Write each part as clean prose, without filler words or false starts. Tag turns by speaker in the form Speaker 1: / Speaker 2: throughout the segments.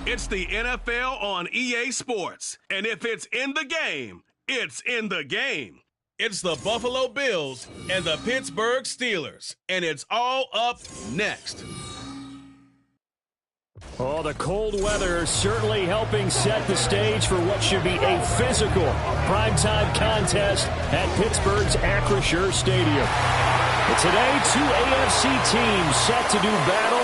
Speaker 1: It's the NFL on EA Sports. And if it's in the game, it's in the game. It's the Buffalo Bills and the Pittsburgh Steelers. And it's all up next.
Speaker 2: Oh, the cold weather certainly helping set the stage for what should be a physical primetime contest at Pittsburgh's Acrisure Stadium. But today, two AFC teams set to do battle.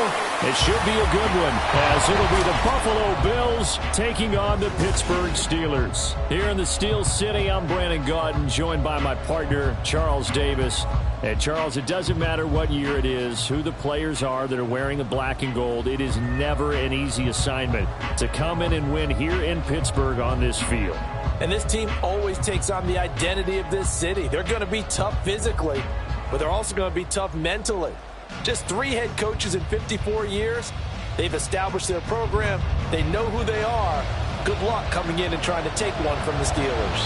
Speaker 2: It should be a good one, as it'll be the Buffalo Bills taking on the Pittsburgh Steelers. Here in the Steel City, I'm Brandon Gaudin, joined by my partner, Charles Davis. And Charles, it doesn't matter what year it is, who the players are that are wearing the black and gold. It is never an easy assignment to come in and win here in Pittsburgh on this field.
Speaker 3: And this team always takes on the identity of this city. They're going to be tough physically, but they're also going to be tough mentally. Just 3 head coaches in 54 years. They've established their program. They know who they are. Good luck coming in and trying to take one from the Steelers.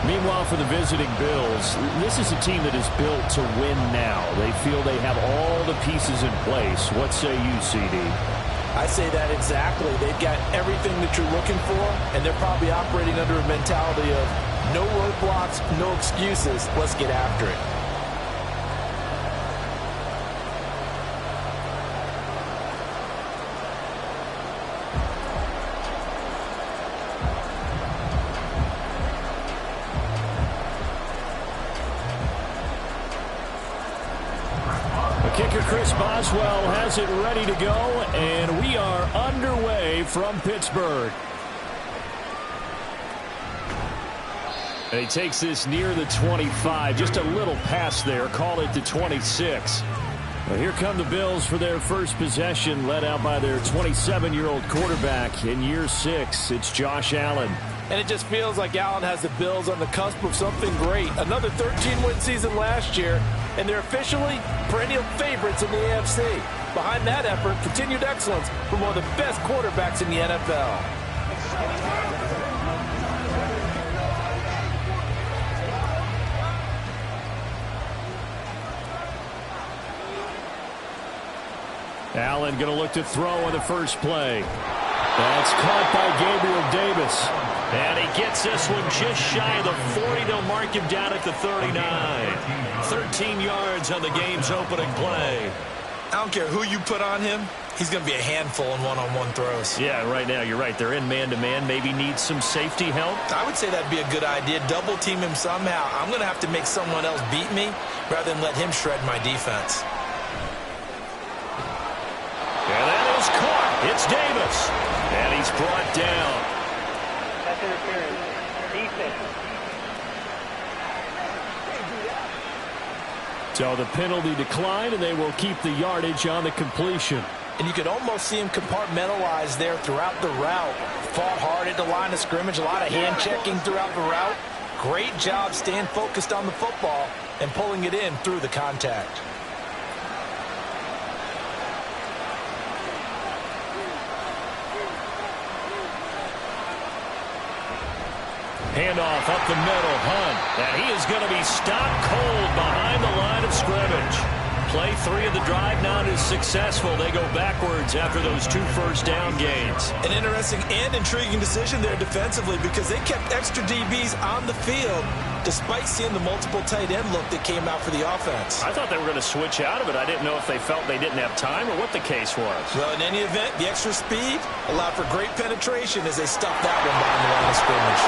Speaker 2: Meanwhile, for the visiting Bills, this is a team that is built to win now. They feel they have all the pieces in place. What say you, CD?
Speaker 3: I say that exactly. They've got everything that you're looking for, and they're probably operating under a mentality of no roadblocks, no excuses. Let's get after it.
Speaker 2: Kicker Chris Boswell has it ready to go, and we are underway from Pittsburgh. And he takes this near the 25, just a little pass there, call it the 26. Well, here come the Bills for their first possession, led out by their 27-year-old quarterback in year 6. It's Josh Allen.
Speaker 3: And it just feels like Allen has the Bills on the cusp of something great. Another 13-win season last year, and they're officially perennial favorites in the AFC. Behind that effort, continued excellence from one of the best quarterbacks in the NFL.
Speaker 2: Allen going to look to throw on the first play. That's caught by Gabriel Davis. And he gets this one just shy of the 40. They'll mark him down at the 39. 13 yards on the game's opening play.
Speaker 3: I don't care who you put on him. He's going to be a handful in one-on-one throws.
Speaker 2: Yeah, right now, you're right. They're in man-to-man. Maybe need some safety help.
Speaker 3: I would say that'd be a good idea. Double team him somehow. I'm going to have to make someone else beat me rather than let him shred my defense.
Speaker 2: And that is caught. It's Davis. And he's brought down.
Speaker 4: That's interference. Defense.
Speaker 2: So the penalty declined, and they will keep the yardage on the completion.
Speaker 3: And you could almost see him compartmentalize there throughout the route. Fought hard at the line of scrimmage. A lot of hand checking throughout the route. Great job staying focused on the football and pulling it in through the contact.
Speaker 2: Handoff up the middle, Hunt. And he is going to be stopped cold behind the line of scrimmage. Play 3 of the drive not as successful. They go backwards after those 2 first-down gains.
Speaker 3: An interesting and intriguing decision there defensively because they kept extra DBs on the field despite seeing the multiple tight end look that came out for the offense.
Speaker 2: I thought they were going to switch out of it. I didn't know if they felt they didn't have time or what the case was.
Speaker 3: Well, in any event, the extra speed allowed for great penetration as they stuffed that one behind the line of scrimmage.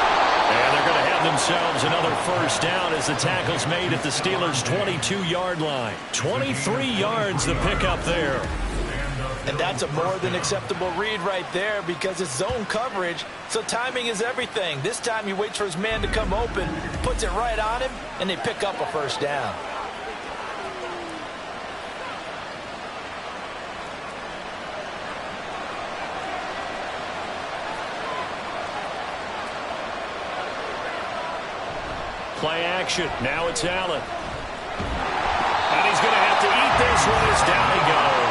Speaker 2: And they're going to have themselves another first down as the tackle's made at the Steelers' 22-yard line. 23 yards the pickup there.
Speaker 3: And that's a more than acceptable read right there because it's zone coverage, so timing is everything. This time he waits for his man to come open, puts it right on him, and they pick up a first down.
Speaker 2: Play action. Now it's Allen. And he's going to have to eat this one as down he goes.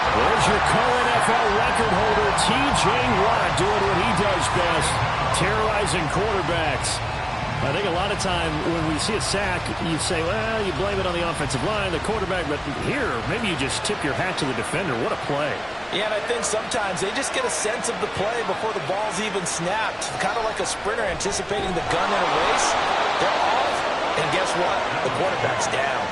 Speaker 2: There's your co-NFL record holder, T.J. Watt, doing what he does best, terrorizing quarterbacks. I think a lot of time when we see a sack, you say, well, you blame it on the offensive line, the quarterback, but here, maybe you just tip your hat to the defender. What a play.
Speaker 3: Yeah, and I think sometimes they just get a sense of the play before the ball's even snapped. Kind of like a sprinter anticipating the gun in a race. They're off, and guess what? The quarterback's down.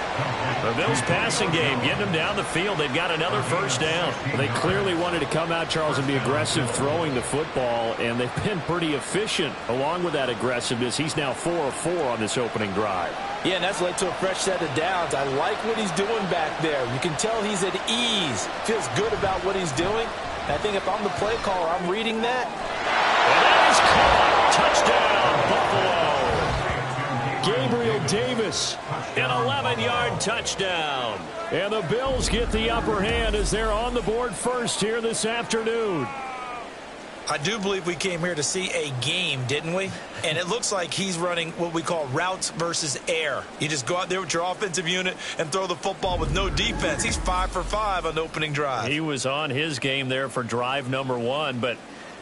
Speaker 2: The Bills passing game, getting them down the field. They've got another first down. They clearly wanted to come out, Charles, and be aggressive throwing the football, and they've been pretty efficient along with that aggressiveness. He's now 4 of 4 on this opening drive.
Speaker 3: Yeah, and that's led to a fresh set of downs. I like what he's doing back there. You can tell he's at ease. Feels good about what he's doing. And I think if I'm the play caller, I'm reading that.
Speaker 2: And that is caught. Touchdown, Buffalo. Gabriel Davis, an 11-yard touchdown. And the Bills get the upper hand as they're on the board first here this afternoon.
Speaker 3: I do believe we came here to see a game, didn't we? And it looks like he's running what we call routes versus air. You just go out there with your offensive unit and throw the football with no defense. He's 5 for 5 on the opening drive.
Speaker 2: He was on his game there for drive number 1, but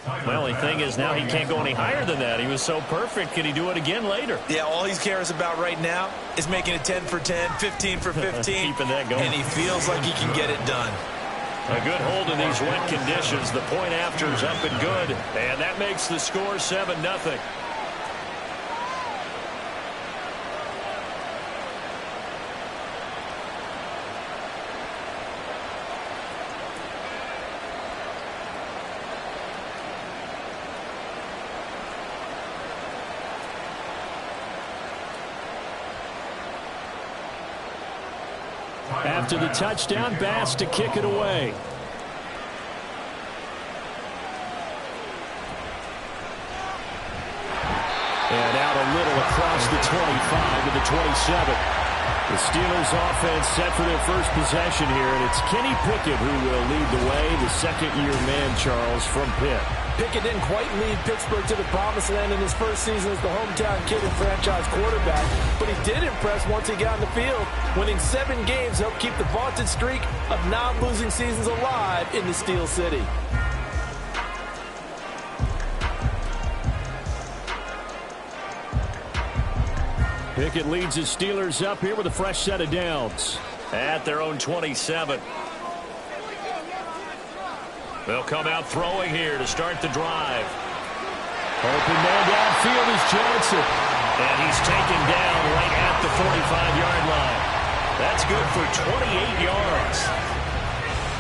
Speaker 2: the only thing is now he can't go any higher than that. He was so perfect. Can he do it again later?
Speaker 3: Yeah, all he cares about right now is making it 10 for 10, 15 for 15.
Speaker 2: Keeping that going.
Speaker 3: And he feels like he can get it done.
Speaker 2: A good hold in these wet conditions. The point after is up and good. And that makes the score 7-0. After the touchdown, Bass to kick it away. And out a little across the 25 to the 27. The Steelers offense set for their first possession here, and it's Kenny Pickett who will lead the way, the second-year man, Charles, from Pitt.
Speaker 3: Pickett didn't quite lead Pittsburgh to the promised land in his first season as the hometown kid and franchise quarterback, but he did impress once he got on the field. Winning 7 games helped keep the vaunted streak of non-losing seasons alive in the Steel City.
Speaker 2: Pickett leads his Steelers up here with a fresh set of downs at their own 27. They'll come out throwing here to start the drive. Open man downfield is Johnson. And he's taken down right at the 45-yard line. That's good for 28 yards.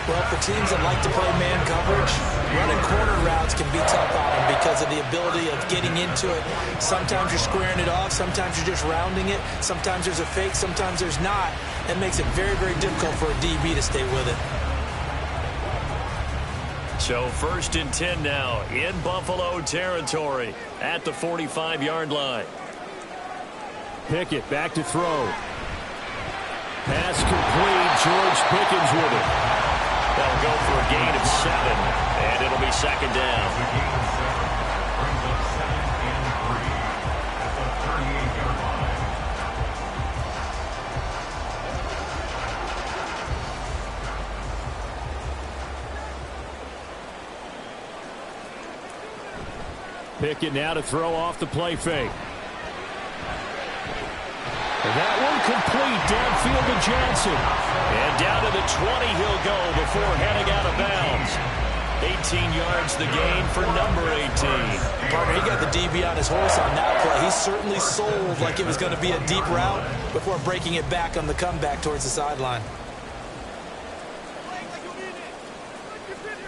Speaker 3: Well, for teams that like to play man coverage, running corner routes can be tough on them because of the ability of getting into it. Sometimes you're squaring it off. Sometimes you're just rounding it. Sometimes there's a fake. Sometimes there's not. That makes it very, very difficult for a DB to stay with it.
Speaker 2: So 1st and 10 now in Buffalo territory at the 45-yard line. Pickett back to throw. Pass complete. George Pickens with it. They'll go for a gain of 7, and it'll be 2nd down. Pickett now to throw off the play fake. That one complete downfield to Johnson. And down to the 20 he'll go before heading out of bounds. 18 yards the gain for number 18.
Speaker 3: Partner, he got the DB on his horse on that play. He certainly sold like it was going to be a deep route before breaking it back on the comeback towards the sideline.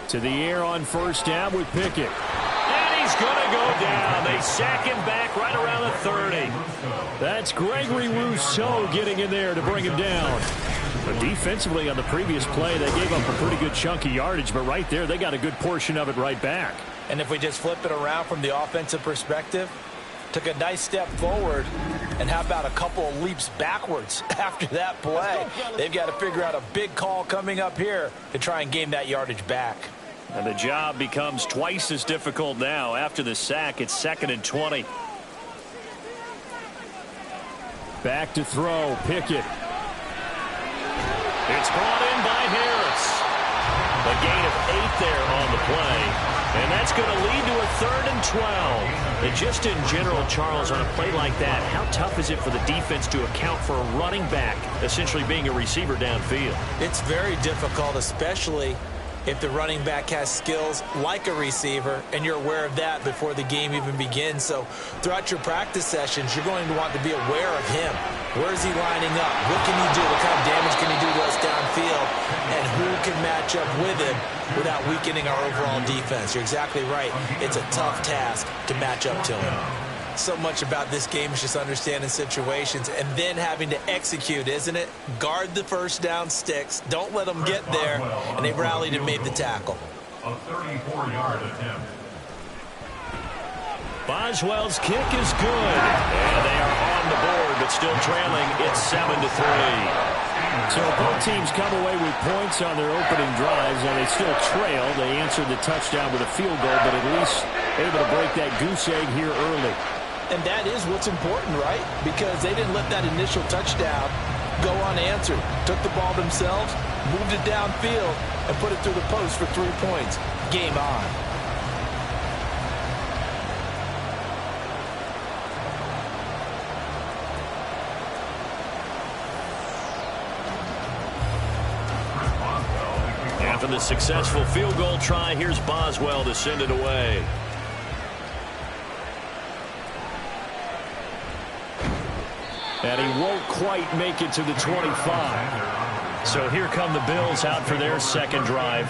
Speaker 2: To the air on 1st down with Pickett. He's going to go down. They sack him back right around the 30. That's Gregory Rousseau getting in there to bring him down. But defensively on the previous play, they gave up a pretty good chunk of yardage, but right there, they got a good portion of it right back.
Speaker 3: And if we just flip it around from the offensive perspective, took a nice step forward, and how about a couple of leaps backwards after that play? They've got to figure out a big call coming up here to try and gain that yardage back.
Speaker 2: And the job becomes twice as difficult now. After the sack, it's 2nd and 20. Back to throw, Pickett. It's brought in by Harris. A gain of 8 there on the play. And that's going to lead to a 3rd and 12. And just in general, Charles, on a play like that, how tough is it for the defense to account for a running back essentially being a receiver downfield?
Speaker 3: It's very difficult, especially if the running back has skills like a receiver, and you're aware of that before the game even begins. So throughout your practice sessions, you're going to want to be aware of him. Where is he lining up? What can he do? What kind of damage can he do to us downfield? And who can match up with him without weakening our overall defense? You're exactly right. It's a tough task to match up to him. So much about this game is just understanding situations and then having to execute, isn't it? Guard the first down sticks. Don't let them get there. And they rallied and made the tackle.
Speaker 5: A 34-yard attempt.
Speaker 2: Boswell's kick is good. And they are on the board, but still trailing. It's 7-3. So both teams come away with points on their opening drives, and they still trail. They answered the touchdown with a field goal, but at least able to break that goose egg here early.
Speaker 3: And that is what's important, right? Because they didn't let that initial touchdown go unanswered. Took the ball themselves, moved it downfield, and put it through the post for 3 points. Game on.
Speaker 2: After the successful field goal try, here's Boswell to send it away. And he won't quite make it to the 25. So here come the Bills out for their second drive.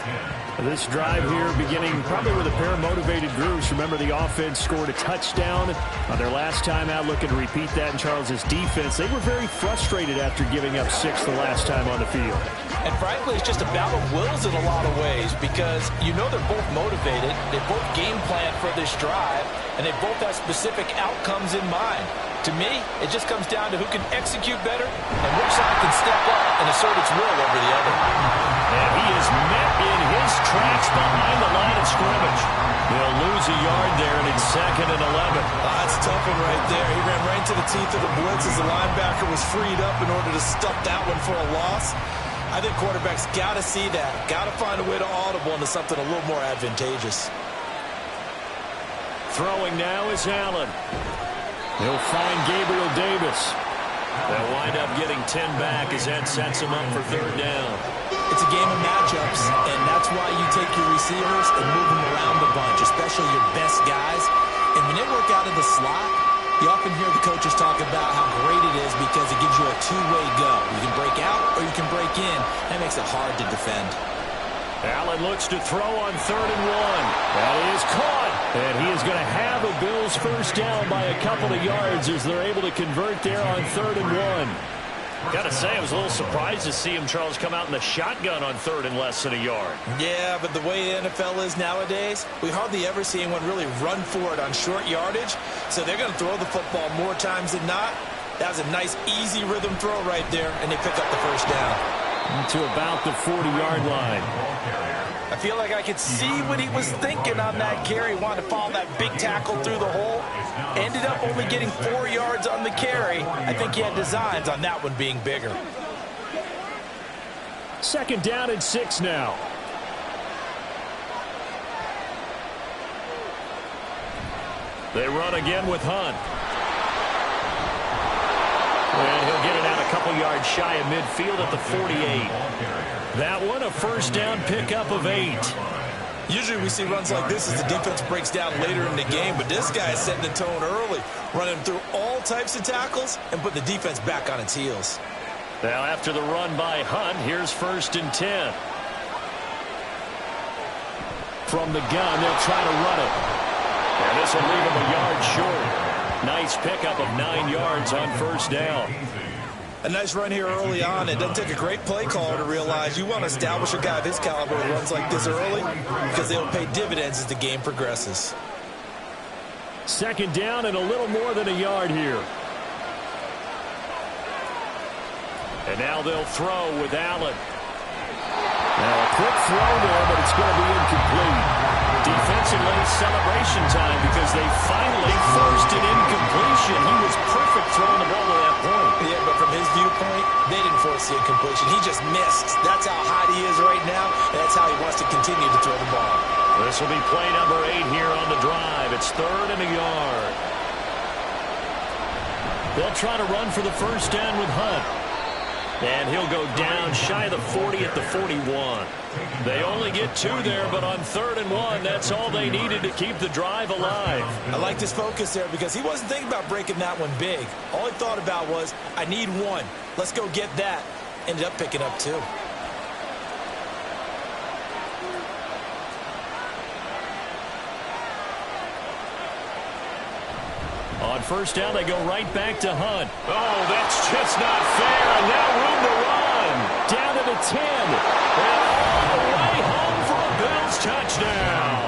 Speaker 2: This drive here beginning probably with a pair of motivated groups. Remember, the offense scored a touchdown on their last time out. Looking to repeat that in Charles's defense. They were very frustrated after giving up 6 the last time on the field.
Speaker 3: And frankly, it's just a battle of wills in a lot of ways because you know they're both motivated. They both game plan for this drive, and they both have specific outcomes in mind. To me, it just comes down to who can execute better and which side can step up and assert its will over the other.
Speaker 2: And he is met in his tracks behind the line of scrimmage. They'll lose a yard there, and it's 2nd and 11.
Speaker 3: That's a tough one right there. He ran right into the teeth of the blitz as the linebacker was freed up in order to stuff that one for a loss. I think quarterbacks got to see that. Got to find a way to audible into something a little more advantageous.
Speaker 2: Throwing now is Allen. He'll find Gabriel Davis. They'll wind up getting 10 back as that sets him up for 3rd down.
Speaker 3: It's a game of matchups, and that's why you take your receivers and move them around a bunch, especially your best guys. And when they work out of the slot, you often hear the coaches talk about how great it is because it gives you a two-way go. You can break out or you can break in. That makes it hard to defend.
Speaker 2: Allen looks to throw on 3rd and 1. That is caught. And he is going to have a Bills first down by a couple of yards as they're able to convert there on 3rd and 1. Got to say, I was a little surprised to see him, Charles, come out in the shotgun on 3rd and less than a yard.
Speaker 3: Yeah, but the way the NFL is nowadays, we hardly ever see anyone really run for it on short yardage. So they're going to throw the football more times than not. That was a nice, easy rhythm throw right there, and they pick up the first down.
Speaker 2: To about the 40-yard line.
Speaker 3: I feel like I could see what he was thinking on that carry. Wanted to follow that big tackle through the hole. Ended up only getting 4 yards on the carry. I think he had designs on that one being bigger.
Speaker 2: 2nd down and 6 now. They run again with Hunt. And he'll get it out a couple yards shy of midfield at the 48. That one a first down pickup of 8.
Speaker 3: Usually we see runs like this as the defense breaks down later in the game, but this guy is setting the tone early, running through all types of tackles and put the defense back on its heels.
Speaker 2: Now after the run by Hunt, here's 1st and 10. From the gun, they'll try to run it. And this will leave him a yard short. Nice pickup of 9 yards on 1st down.
Speaker 3: A nice run here early on. It doesn't take a great play caller to realize you want to establish a guy of his caliber who runs like this early because they'll pay dividends as the game progresses.
Speaker 2: 2nd down and a little more than a yard here. And now they'll throw with Allen. Now a quick throw there, but it's going to be incomplete. Defensively, celebration time because they finally forced an incompletion. He was perfect throwing the ball to that point.
Speaker 3: Yeah, but from his viewpoint, they didn't force the incompletion. He just missed. That's how hot he is right now, and that's how he wants to continue to throw the ball.
Speaker 2: This will be play number 8 here on the drive. It's 3rd and a yard. They'll try to run for the first down with Hunt. And he'll go down shy of the 40 at the 41. They only get 2 there, but on 3rd and 1, that's all they needed to keep the drive alive.
Speaker 3: I liked his focus there because he wasn't thinking about breaking that one big. All he thought about was, I need 1. Let's go get that. Ended up picking up 2.
Speaker 2: On 1st down, they go right back to Hunt. Oh, that's just not fair. And now room to run. Down to the 10. And all the way home for a Bills touchdown.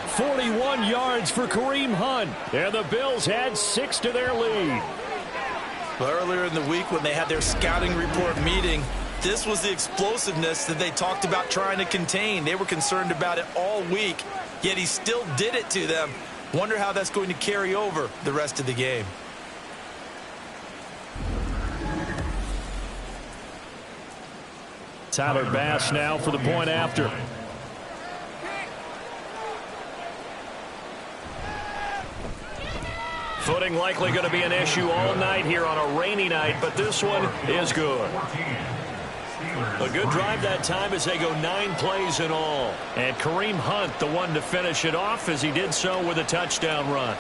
Speaker 2: 41 yards for Kareem Hunt. And the Bills add 6 to their lead.
Speaker 3: Well, earlier in the week when they had their scouting report meeting, this was the explosiveness that they talked about trying to contain. They were concerned about it all week, yet he still did it to them. Wonder how that's going to carry over the rest of the game.
Speaker 2: Tyler Bass now for the point after. Footing likely going to be an issue all night here on a rainy night, but this one is good. A good drive that time as they go 9 plays in all. And Kareem Hunt, the one to finish it off, as he did so with a touchdown run.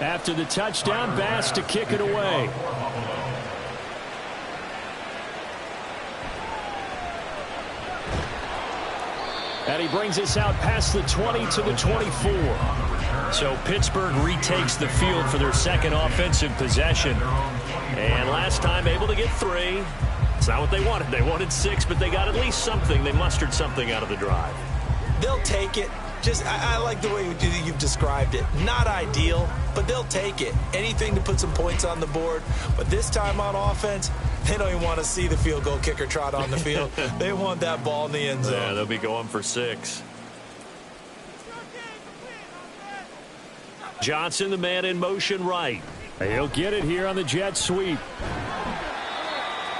Speaker 2: After the touchdown, Bass to kick it away. And he brings us out past the 20 to the 24. So Pittsburgh retakes the field for their second offensive possession. And last time able to get 3. It's not what they wanted. They wanted 6, but they got at least something. They mustered something out of the drive.
Speaker 3: They'll take it. Just, I like the way you've described it. Not ideal, but they'll take it. Anything to put some points on the board. But this time on offense, they don't even want to see the field goal kicker trot on the field. They want that ball in the end zone.
Speaker 2: Yeah, they'll be going for 6. Johnson, the man in motion right. He'll get it here on the jet sweep.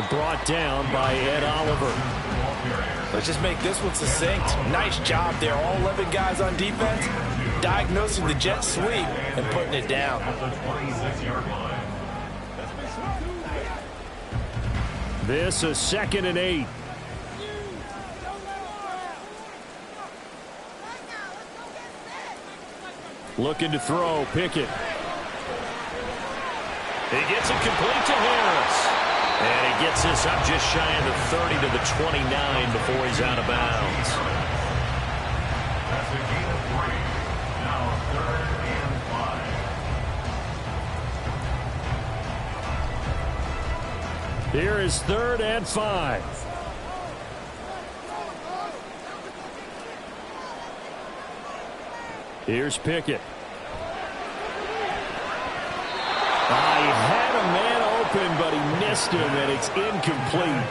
Speaker 2: Brought down by Ed Oliver.
Speaker 3: Let's just make this one succinct. Nice job there. All 11 guys on defense diagnosing the jet sweep and putting it down.
Speaker 2: This is 2nd and 8. Looking to throw. Pickett. He gets it complete to Harris. And he gets this up just shy of the 30 to the 29 before he's out of bounds.
Speaker 5: That's a gain of 3. Now 3rd and 5.
Speaker 2: Here is 3rd and 5. Here's Pickett. He had a man open, but he missed him, and it's incomplete.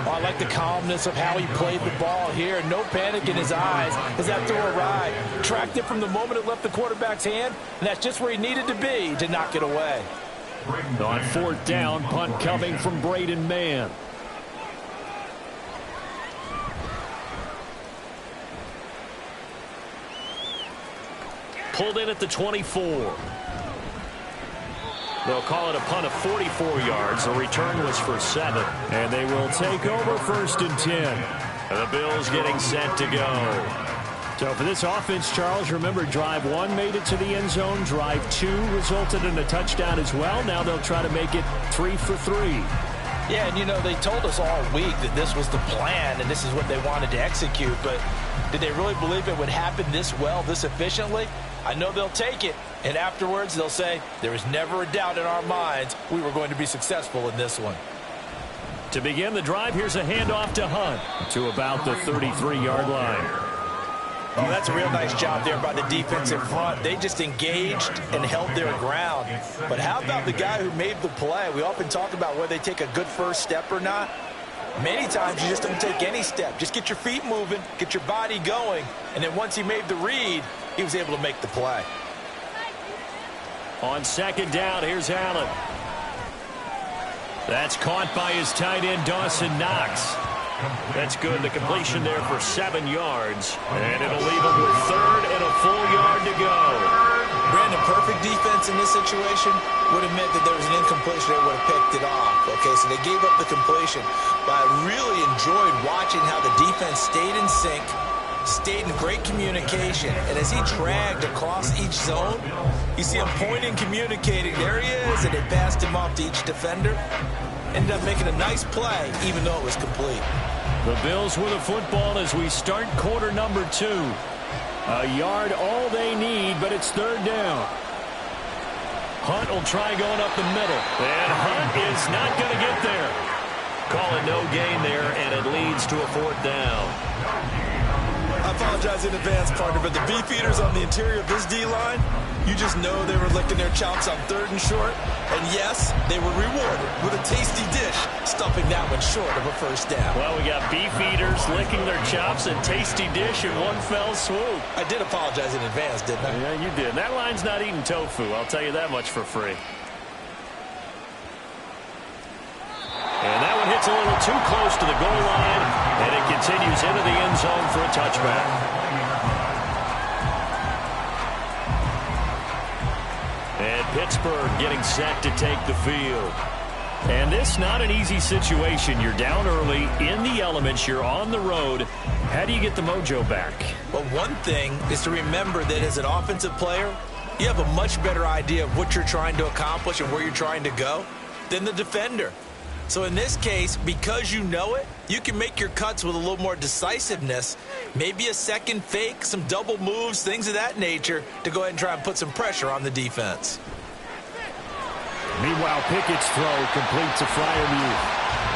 Speaker 3: Oh, I like the calmness of how he played the ball here. No panic in his eyes as that throw arrived. Tracked it from the moment it left the quarterback's hand, and that's just where he needed to be to knock it away.
Speaker 2: On 4th down, punt coming from Braden Mann. Pulled in at the 24. They'll call it a punt of 44 yards. The return was for 7. And they will take over 1st and 10. The Bills getting set to go. So for this offense, Charles, remember, drive 1 made it to the end zone. Drive 2 resulted in a touchdown as well. Now they'll try to make it 3 for 3.
Speaker 3: Yeah, and you know, they told us all week that this was the plan and this is what they wanted to execute. But did they really believe it would happen this well, this efficiently? I know they'll take it, and afterwards they'll say, there was never a doubt in our minds we were going to be successful in this one.
Speaker 2: To begin the drive, here's a handoff to Hunt to about the 33-yard line.
Speaker 3: Oh, that's a real nice job there by the defensive front. They just engaged and held their ground. But how about the guy who made the play? We often talk about whether they take a good first step or not. Many times you just don't take any step. Just get your feet moving, get your body going, and then once he made the read, he was able to make the play.
Speaker 2: On 2nd down, here's Allen. That's caught by his tight end, Dawson Knox. That's good. The completion there for 7 yards. And it'll leave him with 3rd and a full yard to go.
Speaker 3: Brandon, perfect defense in this situation would have meant that there was an incompletion. They would have picked it off. Okay, so they gave up the completion. But I really enjoyed watching how the defense stayed in sync, stayed in great communication. And as he dragged across each zone, you see him pointing, communicating. There he is, and they passed him off to each defender. Ended up making a nice play, even though it was complete.
Speaker 2: The Bills with a football as we start quarter number 2. A yard all they need, but it's 3rd down. Hunt will try going up the middle. And Hunt is not going to get there. Call it no gain there, and it leads to a 4th down.
Speaker 3: I apologize in advance, partner, but the beefeaters on the interior of this D-line, you just know they were licking their chops on 3rd and short. And yes, they were rewarded with a tasty dish, stuffing that one short of a 1st down.
Speaker 2: Well, we got beefeaters licking their chops and tasty dish in one fell swoop.
Speaker 3: I did apologize in advance, didn't I?
Speaker 2: Yeah, you did. That line's not eating tofu, I'll tell you that much for free. And that one hits a little too close to the goal line, and it continues into the end zone for a touchback. And Pittsburgh getting set to take the field. And this not an easy situation. You're down early, in the elements, you're on the road. How do you get the mojo back?
Speaker 3: Well, one thing is to remember that as an offensive player, you have a much better idea of what you're trying to accomplish and where you're trying to go than the defender. So in this case, because you know it, you can make your cuts with a little more decisiveness, maybe a second fake, some double moves, things of that nature, to go ahead and try and put some pressure on the defense.
Speaker 2: Meanwhile, Pickett's throw completes a Freiermuth.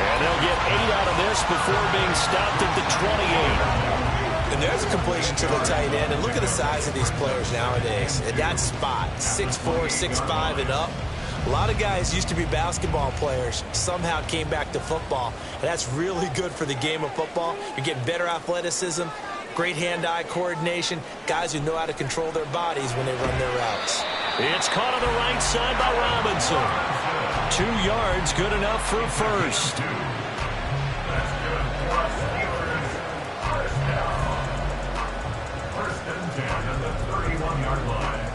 Speaker 2: And they'll get 8 out of this before being stopped at the 28.
Speaker 3: And there's a completion to the tight end. And look at the size of these players nowadays. At that spot, 6'4", 6'5", and up. A lot of guys used to be basketball players, somehow came back to football, and that's really good for the game of football. You're getting better athleticism, great hand-eye coordination, guys who know how to control their bodies when they run their routes.
Speaker 2: It's caught on the right side by Robinson. 2 yards, good enough for 1st.
Speaker 5: First and 10 at the 31-yard line.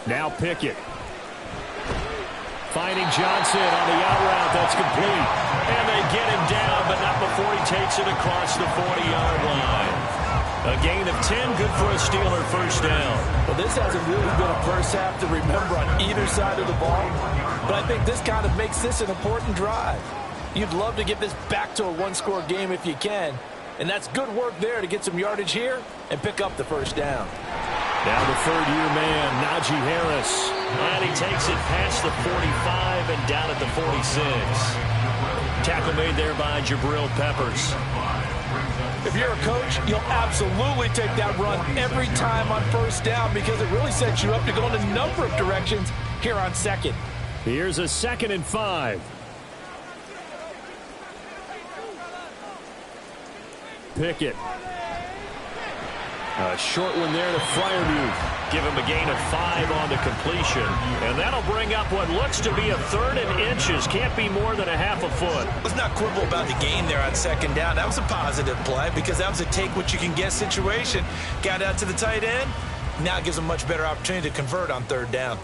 Speaker 2: Now Pickett. Finding Johnson on the out route. That's complete. And they get him down, but not before he takes it across the 40-yard line. A gain of 10, good for a Steeler 1st down.
Speaker 3: Well, this hasn't really been a first half to remember on either side of the ball, but I think this kind of makes this an important drive. You'd love to get this back to a one-score game if you can, and that's good work there to get some yardage here and pick up the 1st down.
Speaker 2: Now the 3rd-year man, Najee Harris. And he takes it past the 45 and down at the 46. Tackle made there by Jabril Peppers.
Speaker 3: If you're a coach, you'll absolutely take that run every time on 1st down because it really sets you up to go in a number of directions here on 2nd.
Speaker 2: Here's a 2nd and 5. Pickett. A short one there to Freiermuth. Give him a gain of 5 on the completion. And that'll bring up what looks to be a 3rd and inches. Can't be more than a half a foot.
Speaker 3: Let's not quibble about the gain there on 2nd down. That was a positive play because that was a take-what-you-can-get situation. Got out to the tight end. Now it gives them a much better opportunity to convert on 3rd down.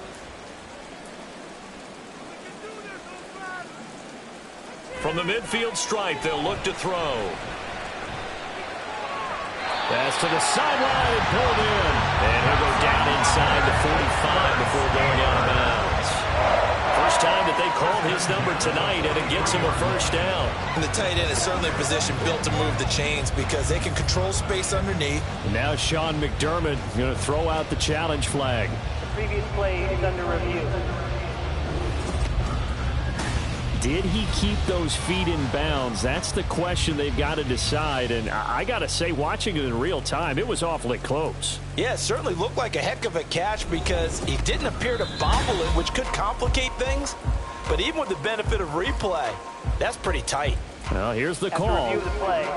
Speaker 2: From the midfield stripe, they'll look to throw. Pass to the sideline and pulled in. And he'll go down inside the 45 before going out of bounds. First time that they called his number tonight, and it gets him a 1st down.
Speaker 3: And the tight end is certainly a position built to move the chains because they can control space underneath.
Speaker 2: And now Sean McDermott going to throw out the challenge flag.
Speaker 4: The previous play is under review.
Speaker 2: Did he keep those feet in bounds? That's the question they've got to decide. And I got to say, watching it in real time, it was awfully close.
Speaker 3: Yeah, it certainly looked like a heck of a catch because he didn't appear to bobble it, which could complicate things. But even with the benefit of replay, that's pretty tight.
Speaker 2: Well, here's the
Speaker 4: After
Speaker 2: call.
Speaker 4: review of the play,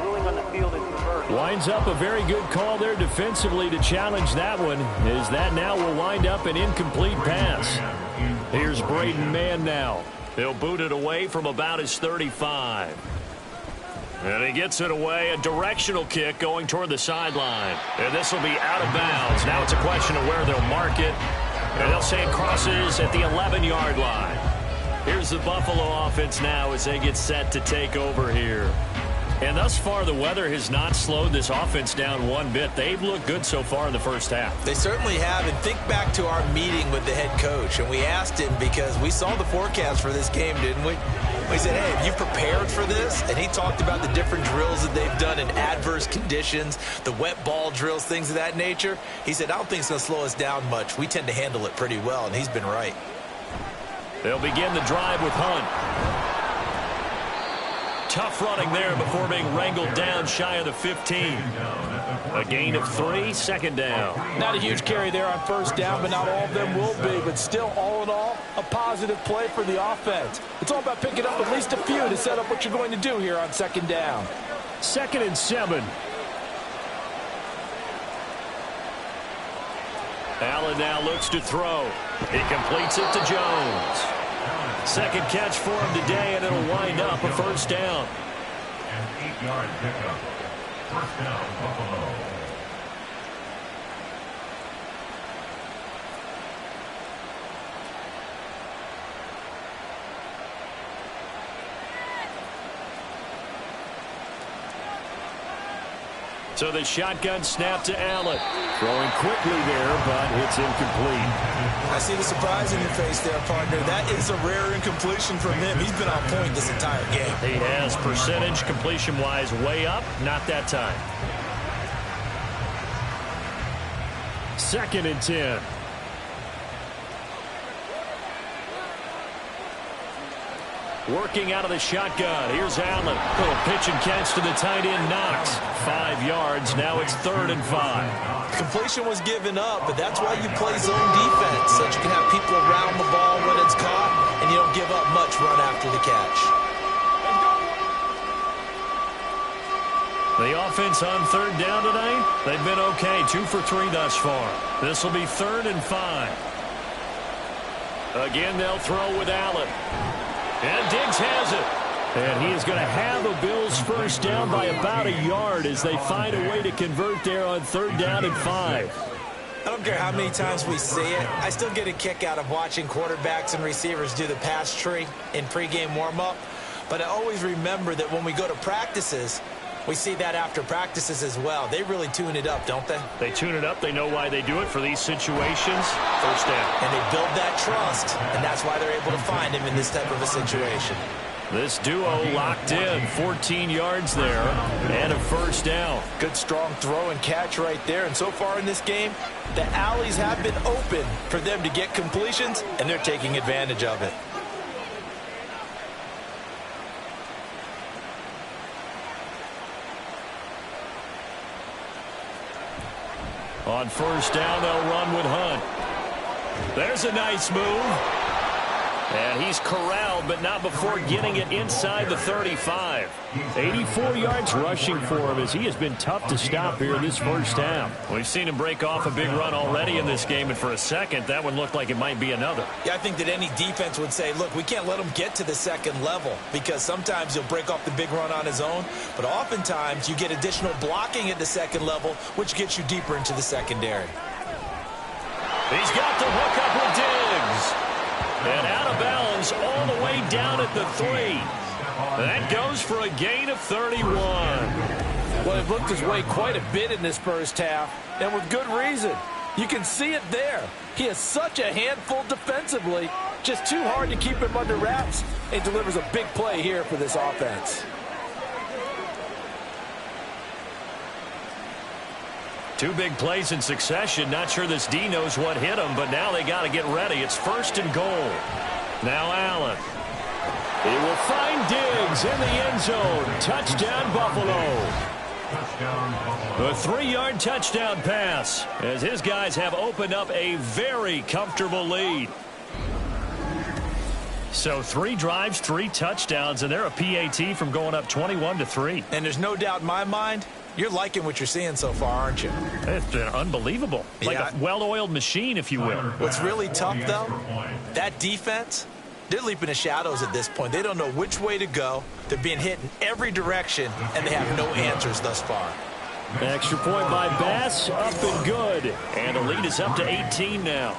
Speaker 4: ruling runners on the field is reversed.
Speaker 2: Winds up a very good call there defensively to challenge that one, as that now will wind up an incomplete pass. Here's Braden Mann now. He'll boot it away from about his 35. And he gets it away, a directional kick going toward the sideline. And this will be out of bounds. Now it's a question of where they'll mark it. And they'll say it crosses at the 11-yard line. Here's the Buffalo offense now as they get set to take over here. And thus far, the weather has not slowed this offense down one bit. They've looked good so far in the first half.
Speaker 3: They certainly have. And think back to our meeting with the head coach. And we asked him because we saw the forecast for this game, didn't we? We said, hey, have you prepared for this? And he talked about the different drills that they've done in adverse conditions, the wet ball drills, things of that nature. He said, I don't think it's going to slow us down much. We tend to handle it pretty well, and he's been right.
Speaker 2: They'll begin the drive with Hunt. Tough running there before being wrangled down shy of the 15. A gain of 3, second down.
Speaker 3: Not a huge carry there on first down, but not all of them will be. But still, all in all, a positive play for the offense. It's all about picking up at least a few to set up what you're going to do here on second down.
Speaker 2: 2nd and 7. Allen now looks to throw. He completes it to Jones. Second catch for him today, and it'll wind up a first down.
Speaker 5: An 8-yard pickup. First down, Buffalo.
Speaker 2: So the shotgun snap to Allen. Throwing quickly there, but it's incomplete.
Speaker 3: I see the surprise in your face there, partner. That is a rare incompletion from him. He's been on point this entire game.
Speaker 2: He has percentage completion-wise way up, not that time. 2nd and 10. Working out of the shotgun. Here's Allen. Little pitch and catch to the tight end, Knox. 5 yards. Now it's 3rd and 5.
Speaker 3: Completion was given up, but that's why you play zone defense, so that you can have people around the ball when it's caught, and you don't give up much run after the catch.
Speaker 2: The offense on 3rd down tonight, they've been okay. 2 for 3 thus far. This will be 3rd and 5. Again, they'll throw with Allen. And Diggs has it. And he is going to have the Bills first down by about a yard as they find a way to convert there on 3rd down and 5.
Speaker 3: I don't care how many times we see it. I still get a kick out of watching quarterbacks and receivers do the pass tree in pregame warm-up. But I always remember that when we go to practices, we see that after practices as well. They really tune it up, don't they?
Speaker 2: They tune it up. They know why they do it for these situations. First down.
Speaker 3: And they build that trust, and that's why they're able to find him in this type of a situation.
Speaker 2: This duo locked in. 14 yards there and a first down.
Speaker 3: Good strong throw and catch right there. And so far in this game, the alleys have been open for them to get completions, and they're taking advantage of it.
Speaker 2: On first down, they'll run with Hunt. There's a nice move. And he's corralled, but not before getting it inside the 35. 84 yards rushing for him as he has been tough to stop here in this first half. We've seen him break off a big run already in this game, and for a second, that one looked like it might be another.
Speaker 3: Yeah, I think that any defense would say, look, we can't let him get to the second level because sometimes he'll break off the big run on his own, but oftentimes you get additional blocking at the second level, which gets you deeper into the secondary.
Speaker 2: He's got the hook up with Diggs. And out of bounds all the way down at the 3. That goes for a gain of 31.
Speaker 3: Well, it looked his way quite a bit in this first half, and with good reason. You can see it there. He is such a handful defensively. Just too hard to keep him under wraps, and delivers a big play here for this offense.
Speaker 2: Two big plays in succession. Not sure this D knows what hit him, but now they got to get ready. It's 1st and goal. Now Allen. He will find Diggs in the end zone. Touchdown, Buffalo. A 3-yard touchdown pass as his guys have opened up a very comfortable lead. So 3 drives, 3 touchdowns, and they're a PAT from going up 21-3.
Speaker 3: And there's no doubt in my mind, you're liking what you're seeing so far, aren't you?
Speaker 2: It's been unbelievable. Like a well-oiled machine, if you will.
Speaker 3: What's really tough, though, that defense, they're leaping the shadows at this point. They don't know which way to go. They're being hit in every direction, and they have no answers thus far.
Speaker 2: Extra point by Bass, up and good. And the lead is up to 18 now.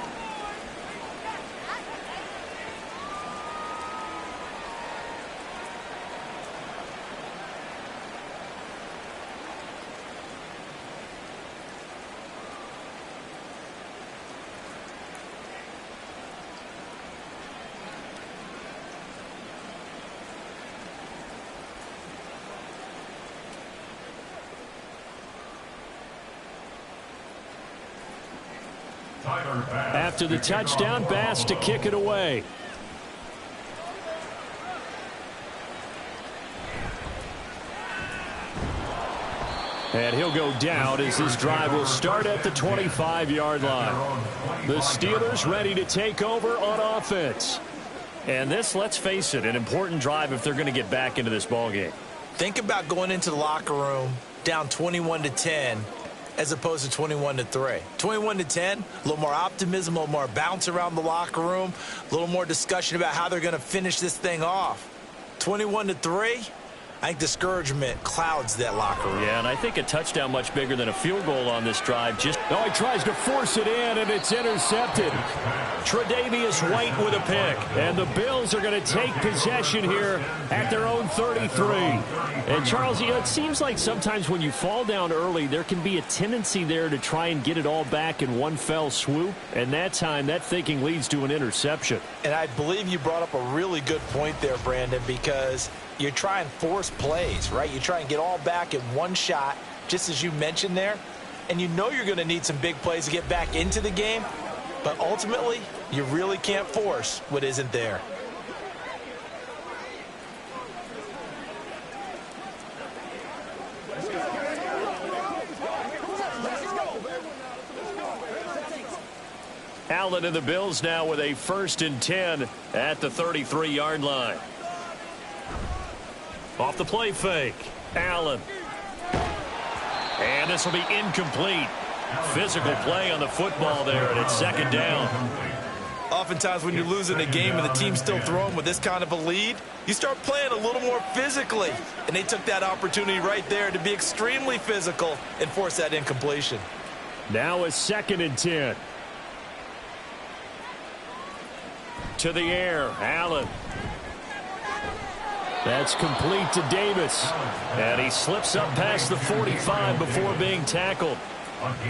Speaker 2: After the touchdown, Bass to kick it away. And he'll go down as this drive will start at the 25-yard line. The Steelers ready to take over on offense. And this, let's face it, an important drive if they're going to get back into this ballgame.
Speaker 3: Think about going into the locker room down 21-10 as opposed to 21-3. 21-10, a little more optimism, a little more bounce around the locker room, a little more discussion about how they're going to finish this thing off. 21-3, I think discouragement clouds that locker room.
Speaker 2: Yeah, and I think a touchdown much bigger than a field goal on this drive. He tries to force it in, and it's intercepted. Tre'Davious White with a pick. And the Bills are going to take possession here at their own 33. And, Charles, it seems like sometimes when you fall down early, there can be a tendency there to try and get it all back in one fell swoop. And that time, that thinking leads to an interception.
Speaker 3: And I believe you brought up a really good point there, Brandon, because you try and force plays, right? You try and get all back in one shot, just as you mentioned there. And you know you're going to need some big plays to get back into the game. But ultimately, you really can't force what isn't there.
Speaker 2: Allen and the Bills now with a 1st and 10 at the 33-yard line. Off the play fake, Allen. And this will be incomplete. Physical play on the football there, and it's 2nd down.
Speaker 3: Oftentimes when you're losing a game and the team's still throwing with this kind of a lead, you start playing a little more physically. And they took that opportunity right there to be extremely physical and force that incompletion.
Speaker 2: Now a 2nd and 10. To the air, Allen. That's complete to Davis. And he slips up past the 45 before being tackled.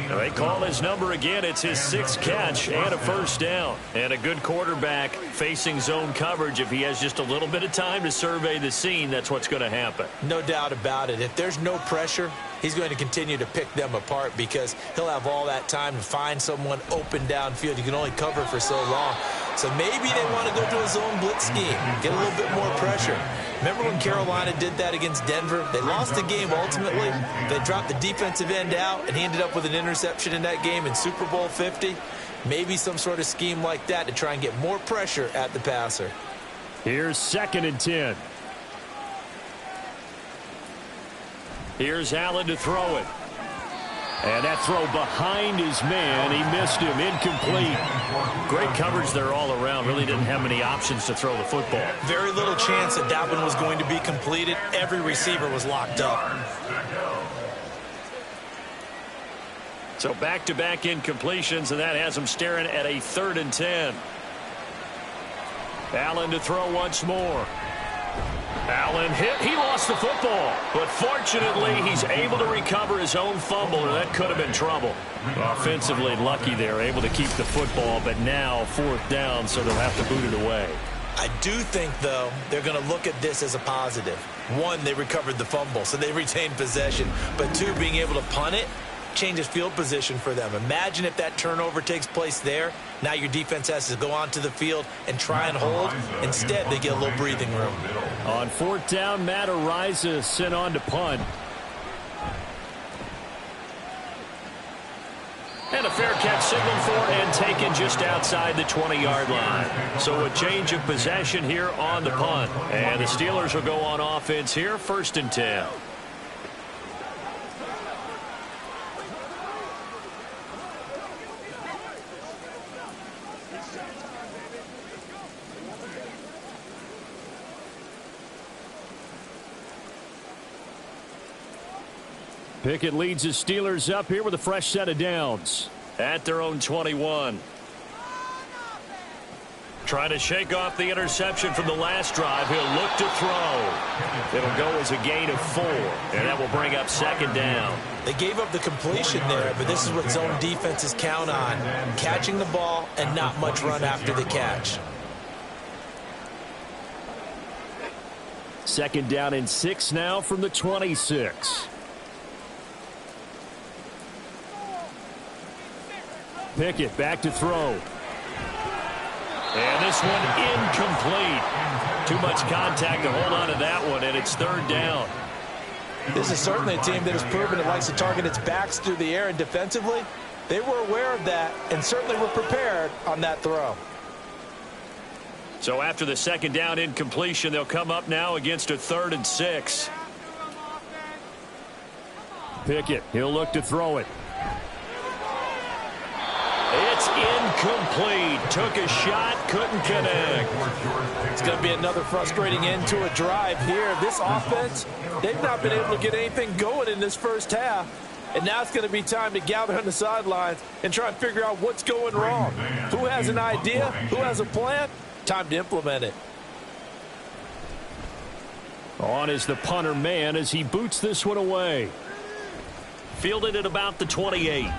Speaker 2: They call his number again. It's his 6th catch and a 1st down. And a good quarterback facing zone coverage. If he has just a little bit of time to survey the scene, that's what's going to happen.
Speaker 3: No doubt about it. If there's no pressure, he's going to continue to pick them apart because he'll have all that time to find someone open downfield. You can only cover for so long. So maybe they want to go to a zone blitz scheme, get a little bit more pressure. Remember when Carolina did that against Denver? They lost the game ultimately. They dropped the defensive end out, and he ended up with an interception in that game in Super Bowl 50. Maybe some sort of scheme like that to try and get more pressure at the passer.
Speaker 2: Here's 2nd and 10. Here's Allen to throw it. And that throw behind his man. He missed him. Incomplete. Great coverage there all around. Really didn't have many options to throw the football.
Speaker 3: Very little chance that one was going to be completed. Every receiver was locked up.
Speaker 2: So back-to-back incompletions, and that has him staring at a 3rd and 10. Allen to throw once more. Allen hit. He lost the football. But fortunately, he's able to recover his own fumble, or that could have been trouble. Offensively lucky there, able to keep the football, but now 4th down, so they'll have to boot it away.
Speaker 3: I do think, though, they're going to look at this as a positive. 1, they recovered the fumble, so they retained possession. But 2, being able to punt it changes field position for them. Imagine if that turnover takes place there. Now your defense has to go onto the field and try and hold. Instead, they get a little breathing room.
Speaker 2: On 4th down, Matt Ariza sent on to punt. And a fair catch signaled for and taken just outside the 20-yard line. So a change of possession here on the punt. And the Steelers will go on offense here, 1st and 10. Pickett leads his Steelers up here with a fresh set of downs at their own 21. Trying to shake off the interception from the last drive. He'll look to throw. It'll go as a gain of 4, and that will bring up 2nd down.
Speaker 3: They gave up the completion there, but this is what zone defenses count on. Catching the ball and not much run after the catch.
Speaker 2: 2nd down and 6 now from the 26. Pickett back to throw. And this one incomplete. Too much contact to hold on to that one, and it's 3rd down.
Speaker 3: This is certainly a team that has proven it likes to target its backs through the air, and defensively, they were aware of that and certainly were prepared on that throw.
Speaker 2: So after the 2nd down incompletion, they'll come up now against a 3rd and 6. Pickett, he'll look to throw it. It's incomplete. Took a shot, couldn't connect.
Speaker 3: It's going to be another frustrating end to a drive here. This offense, they've not been able to get anything going in this first half. And now it's going to be time to gather on the sidelines and try and figure out what's going wrong. Who has an idea? Who has a plan? Time to implement it.
Speaker 2: On is the punter man as he boots this one away. Fielded at about the 28.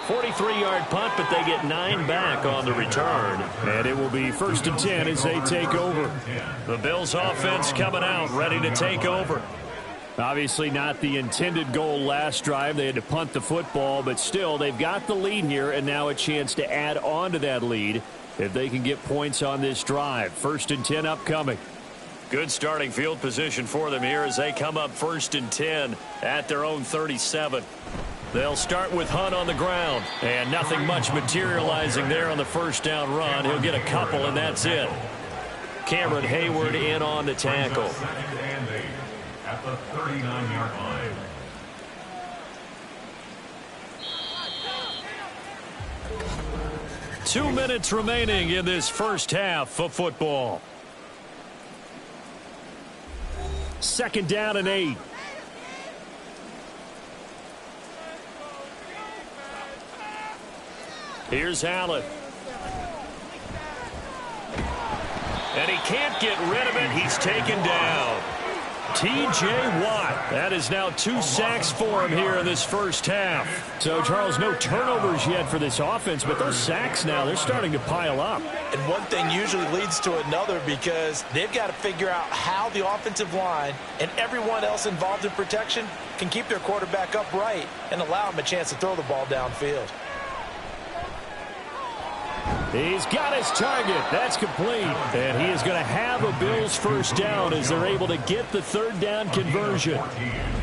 Speaker 2: 43-yard punt, but they get 9 back on the return. And it will be 1st and 10 as they take over. The Bills offense coming out, ready to take over. Obviously not the intended goal last drive. They had to punt the football, but still they've got the lead here and now a chance to add on to that lead if they can get points on this drive. 1st and 10 upcoming. Good starting field position for them here as they come up 1st and 10 at their own 37. They'll start with Hunt on the ground, and nothing much materializing there on the 1st down run. He'll get a couple, and that's it. Cameron Hayward in on the tackle.
Speaker 5: At the 39-yard line.
Speaker 2: Two minutes remaining in this first half of football. 2nd down and 8. Here's Allen. And he can't get rid of it. He's taken down. T.J. Watt. That is now 2 sacks for him here in this first half. So, Charles, no turnovers yet for this offense, but those sacks now, they're starting to pile up.
Speaker 3: And one thing usually leads to another because they've got to figure out how the offensive line and everyone else involved in protection can keep their quarterback upright and allow him a chance to throw the ball downfield.
Speaker 2: He's got his target. That's complete. And he is going to have a Bills 1st down as they're able to get the 3rd down conversion.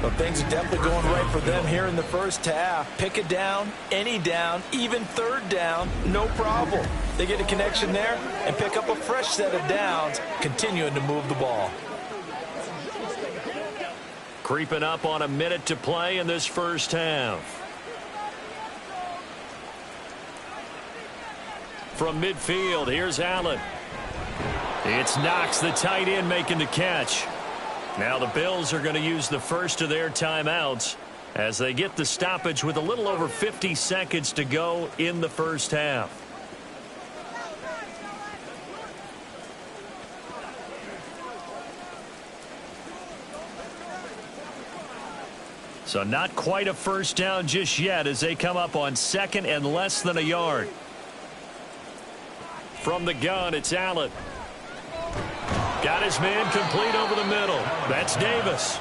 Speaker 3: But things are definitely going right for them here in the first half. Pick a down, any down, even 3rd down, no problem. They get a connection there and pick up a fresh set of downs, continuing to move the ball.
Speaker 2: Creeping up on a minute to play in this first half. From midfield, here's Allen. It's Knox, the tight end, making the catch. Now the Bills are going to use the first of their timeouts as they get the stoppage with a little over 50 seconds to go in the first half. So not quite a 1st down just yet as they come up on 2nd and less than a yard. From the gun, it's Allen. Got his man complete over the middle. That's Davis.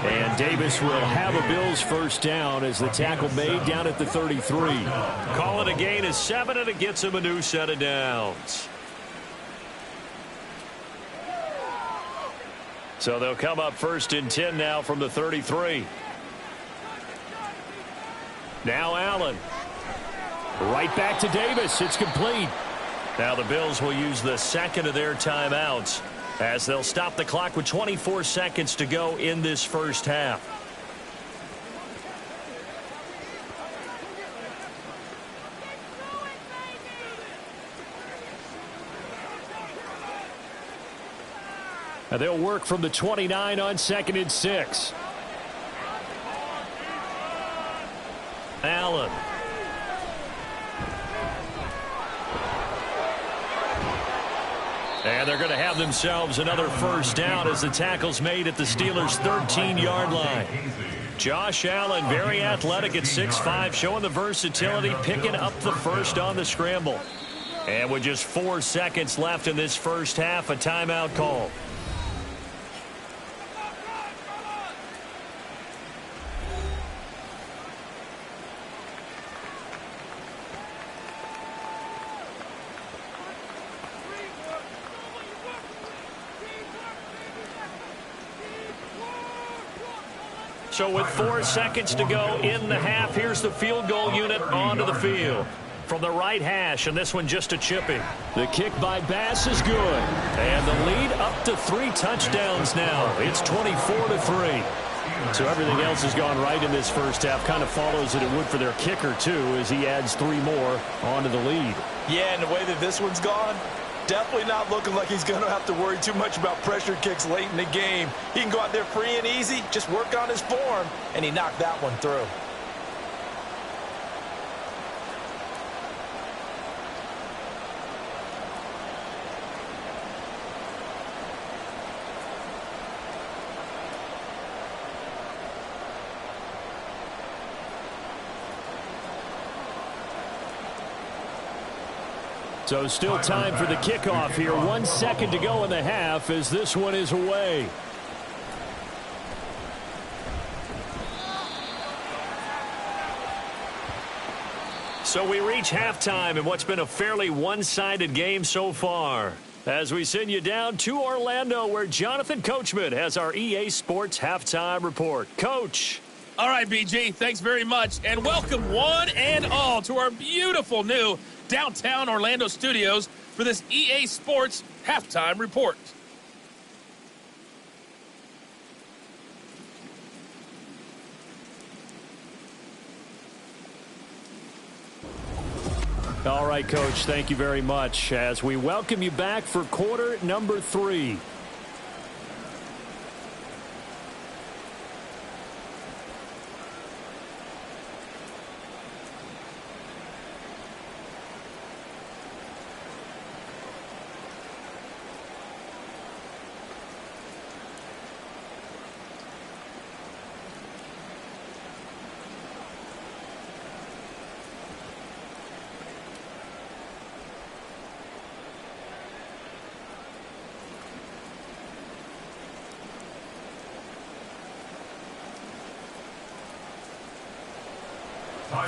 Speaker 2: And Davis will have a Bills 1st down as the tackle made down at the 33. Call it a gain of 7, and it gets him a new set of downs. So they'll come up 1st and 10 now from the 33. Now Allen. Right back to Davis. It's complete. Now the Bills will use the second of their timeouts as they'll stop the clock with 24 seconds to go in this first half. Now they'll work from the 29 on 2nd and 6. Allen. And they're going to have themselves another first down as the tackle's made at the Steelers' 13-yard line. Josh Allen, very athletic at 6'5", showing the versatility, picking up the first on the scramble. And with just 4 seconds left in this first half, a timeout call. So with 4 seconds to go in the half, here's the field goal unit onto the field. From the right hash, and this one just a chipping. The kick by Bass is good. And the lead up to 3 touchdowns now. It's 24-3. So everything else has gone right in this first half. Kind of follows that it would for their kicker, too, as he adds 3 more onto the lead.
Speaker 3: Yeah, and the way that this one's gone, definitely not looking like he's going to have to worry too much about pressure kicks late in the game. He can go out there free and easy, just work on his form, and he knocked that one through.
Speaker 2: So still time for the kickoff here. 1 second to go in the half as this one is away. So we reach halftime in what's been a fairly one-sided game so far. As we send you down to Orlando, where Jonathan Coachman has our EA Sports Halftime Report. Coach.
Speaker 6: All right, BG, thanks very much. And welcome one and all to our beautiful new downtown Orlando studios for this EA Sports Halftime Report.
Speaker 2: All right, Coach, thank you very much as we welcome you back for quarter number 3.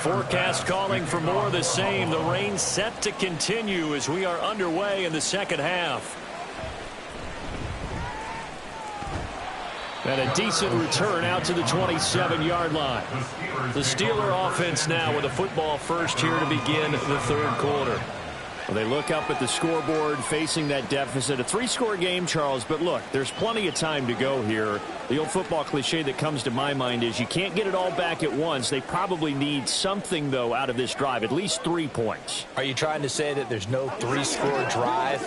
Speaker 2: Forecast calling for more of the same. The rain set to continue as we are underway in the second half. And a decent return out to the 27-yard line. The Steeler offense now with a football first here to begin the third quarter. Well, they look up at the scoreboard facing that deficit. A 3-score game, Charles, but look, there's plenty of time to go here. The old football cliche that comes to my mind is you can't get it all back at once. They probably need something, though, out of this drive, at least 3 points.
Speaker 3: Are you trying to say that there's no 3-score drive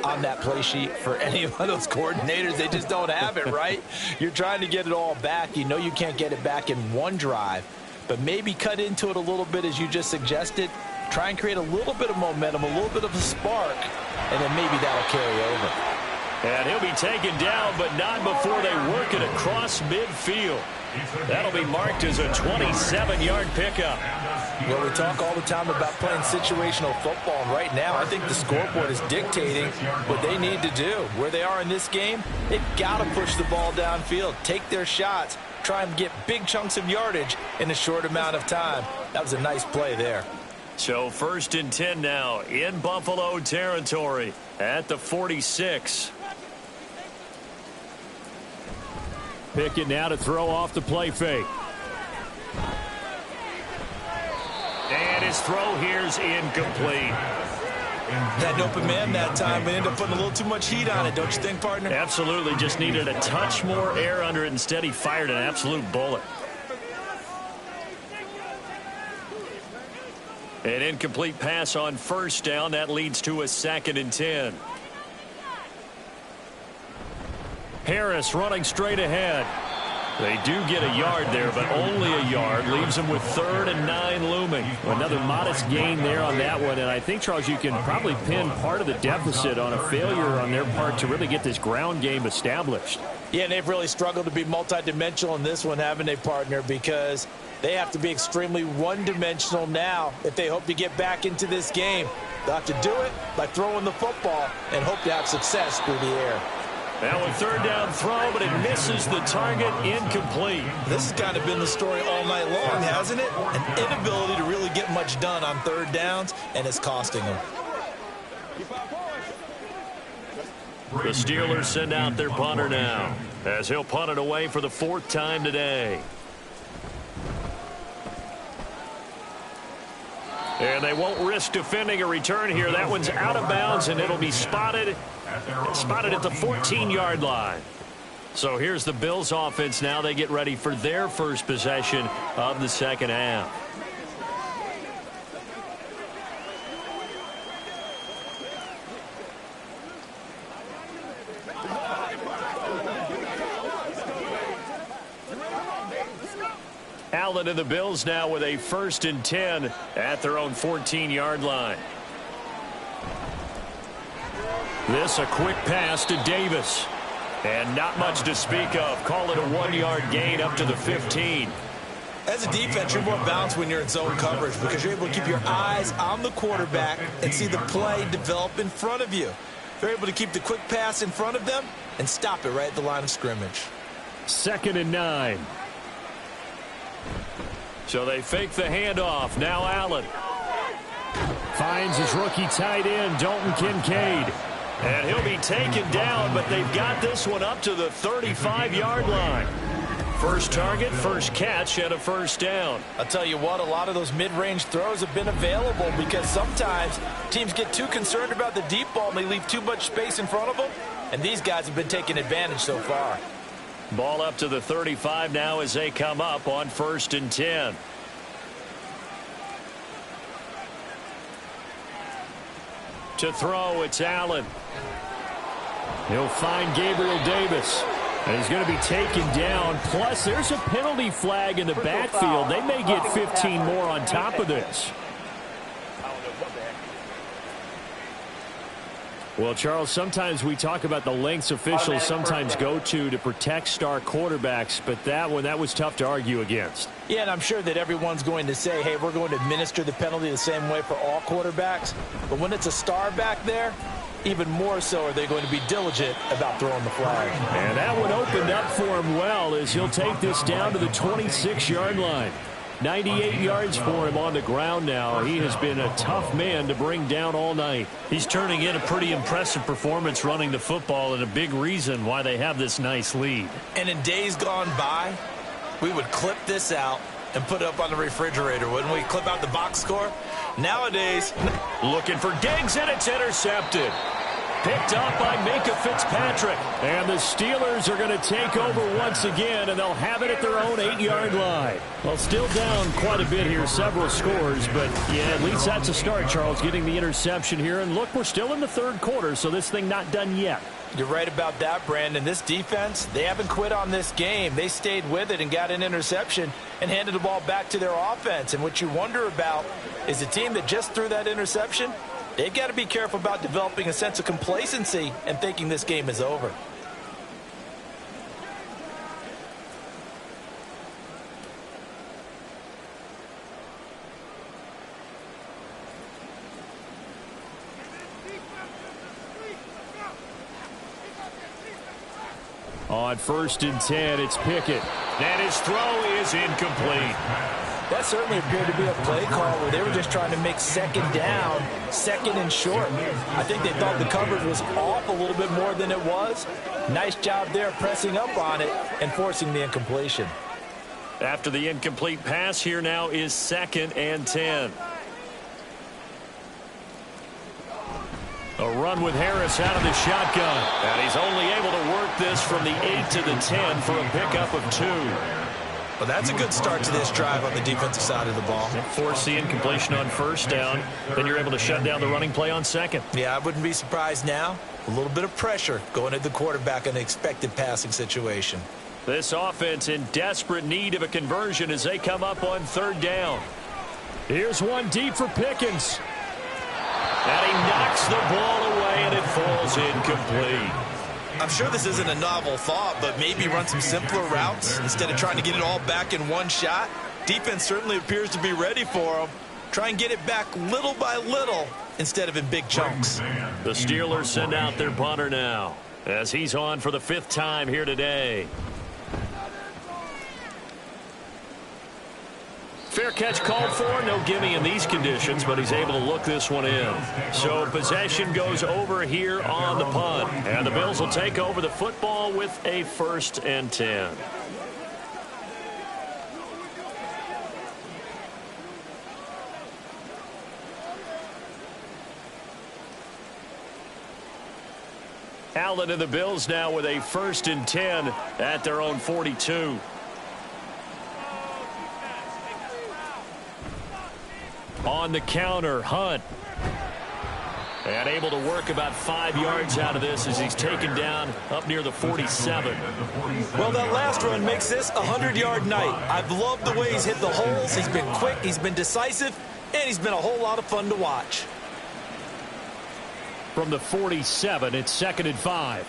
Speaker 3: on that play sheet for any of those coordinators? They just don't have it, right? You're trying to get it all back. You know you can't get it back in one drive, but maybe cut into it a little bit as you just suggested. Try and create a little bit of momentum, a little bit of a spark, and then maybe that'll carry over.
Speaker 2: And he'll be taken down, but not before they work it across midfield. That'll be marked as a 27-yard pickup.
Speaker 3: Well, we talk all the time about playing situational football, and right now I think the scoreboard is dictating what they need to do. Where they are in this game, they've got to push the ball downfield, take their shots, try and get big chunks of yardage in a short amount of time. That was a nice play there.
Speaker 2: So 1st and 10 now in Buffalo territory at the 46. Pickett now to throw off the play fake. And his throw here's incomplete.
Speaker 3: Had an open man that time, but ended up putting a little too much heat on it, don't you think, partner?
Speaker 2: Absolutely. Just needed a touch more air under it. Instead, he fired an absolute bullet. An incomplete pass on first down. That leads to a 2nd and 10. Harris running straight ahead. They do get a yard there, but only a yard. Leaves them with 3rd and 9 looming. Another modest gain there on that one. And I think, Charles, you can probably pin part of the deficit on a failure on their part to really get this ground game established.
Speaker 3: Yeah, and they've really struggled to be multidimensional in this one, haven't they, partner? Because they have to be extremely one-dimensional now if they hope to get back into this game. They'll have to do it by throwing the football and hope to have success through the air.
Speaker 2: Now a 3rd down throw, but it misses the target, incomplete.
Speaker 3: This has kind of been the story all night long, hasn't it? An inability to really get much done on 3rd downs, and it's costing them.
Speaker 2: The Steelers send out their punter now, as he'll punt it away for the 4th time today. And they won't risk defending a return here. That one's out of bounds, and it'll be spotted at the 14-yard line. So here's the Bills offense now. They get ready for their first possession of the 2nd half. Allen and the Bills now with a 1st and 10 at their own 14-yard line. This a quick pass to Davis. And not much to speak of. Call it a 1-yard gain up to the 15.
Speaker 3: As a defense, you're more balanced when you're in zone coverage because you're able to keep your eyes on the quarterback and see the play develop in front of you. They're able to keep the quick pass in front of them and stop it right at the line of scrimmage.
Speaker 2: 2nd and 9. So they fake the handoff. Now Allen finds his rookie tight end, Dalton Kincaid. And he'll be taken down, but they've got this one up to the 35-yard line. First target, first catch, and a 1st down.
Speaker 3: I'll tell you what, a lot of those mid-range throws have been available because sometimes teams get too concerned about the deep ball and they leave too much space in front of them. And these guys have been taking advantage so far.
Speaker 2: Ball up to the 35 now as they come up on 1st and 10. To throw, it's Allen. He'll find Gabriel Davis. And he's going to be taken down. Plus, there's a penalty flag in the backfield. They may get 15 more on top of this. Well, Charles, sometimes we talk about the lengths officials sometimes go to protect star quarterbacks, but that one, that was tough to argue against.
Speaker 3: Yeah, and I'm sure that everyone's going to say, hey, we're going to administer the penalty the same way for all quarterbacks. But when it's a star back there, even more so are they going to be diligent about throwing the flag.
Speaker 2: And that one opened up for him well as he'll take this down to the 26-yard line. 98 yards for him on the ground now. He has been a tough man to bring down all night. He's turning in a pretty impressive performance running the football and a big reason why they have this nice lead.
Speaker 3: And in days gone by, we would clip this out and put it up on the refrigerator, wouldn't we? Clip out the box score. Nowadays,
Speaker 2: looking for Diggs, and it's intercepted. Picked up by Minka Fitzpatrick. And the Steelers are going to take over once again, and they'll have it at their own 8-yard line. Well, still down quite a bit here, several scores, but yeah, at least that's a start, Charles, getting the interception here. And look, we're still in the 3rd quarter, so this thing not done yet.
Speaker 3: You're right about that, Brandon. This defense, they haven't quit on this game. They stayed with it and got an interception and handed the ball back to their offense. And what you wonder about is the team that just threw that interception, they've got to be careful about developing a sense of complacency and thinking this game is over.
Speaker 2: On 1st and 10, it's Pickett. And his throw is incomplete.
Speaker 3: That certainly appeared to be a play call where they were just trying to make 2nd down, 2nd and short. I think they thought the coverage was off a little bit more than it was. Nice job there pressing up on it and forcing the incompletion.
Speaker 2: After the incomplete pass, here now is 2nd and 10. A run with Harris out of the shotgun. And he's only able to work this from the 8 to the 10 for a pickup of 2.
Speaker 3: Well, that's a good start to this drive on the defensive side of the ball.
Speaker 2: Force the incompletion on 1st down. Then you're able to shut down the running play on 2nd.
Speaker 3: Yeah, I wouldn't be surprised now. A little bit of pressure going at the quarterback in the expected passing situation.
Speaker 2: This offense in desperate need of a conversion as they come up on 3rd down. Here's one deep for Pickens. And he knocks the ball away, and it falls incomplete.
Speaker 3: I'm sure this isn't a novel thought, but maybe run some simpler routes instead of trying to get it all back in one shot. Defense certainly appears to be ready for him. Try and get it back little by little instead of in big chunks.
Speaker 2: The Steelers send out their punter now as he's on for the 5th time here today. Fair catch called for. No gimme in these conditions, but he's able to look this one in. So possession goes over here on the punt. And the Bills will take over the football with a 1st and 10. Allen and the Bills now with a 1st and 10 at their own 42. On the counter, Hunt. And able to work about 5 yards out of this as he's taken down up near the 47.
Speaker 3: Well, that last run makes this a 100-yard night. I've loved the way he's hit the holes. He's been quick, he's been decisive, and he's been a whole lot of fun to watch.
Speaker 2: From the 47, it's 2nd and 5.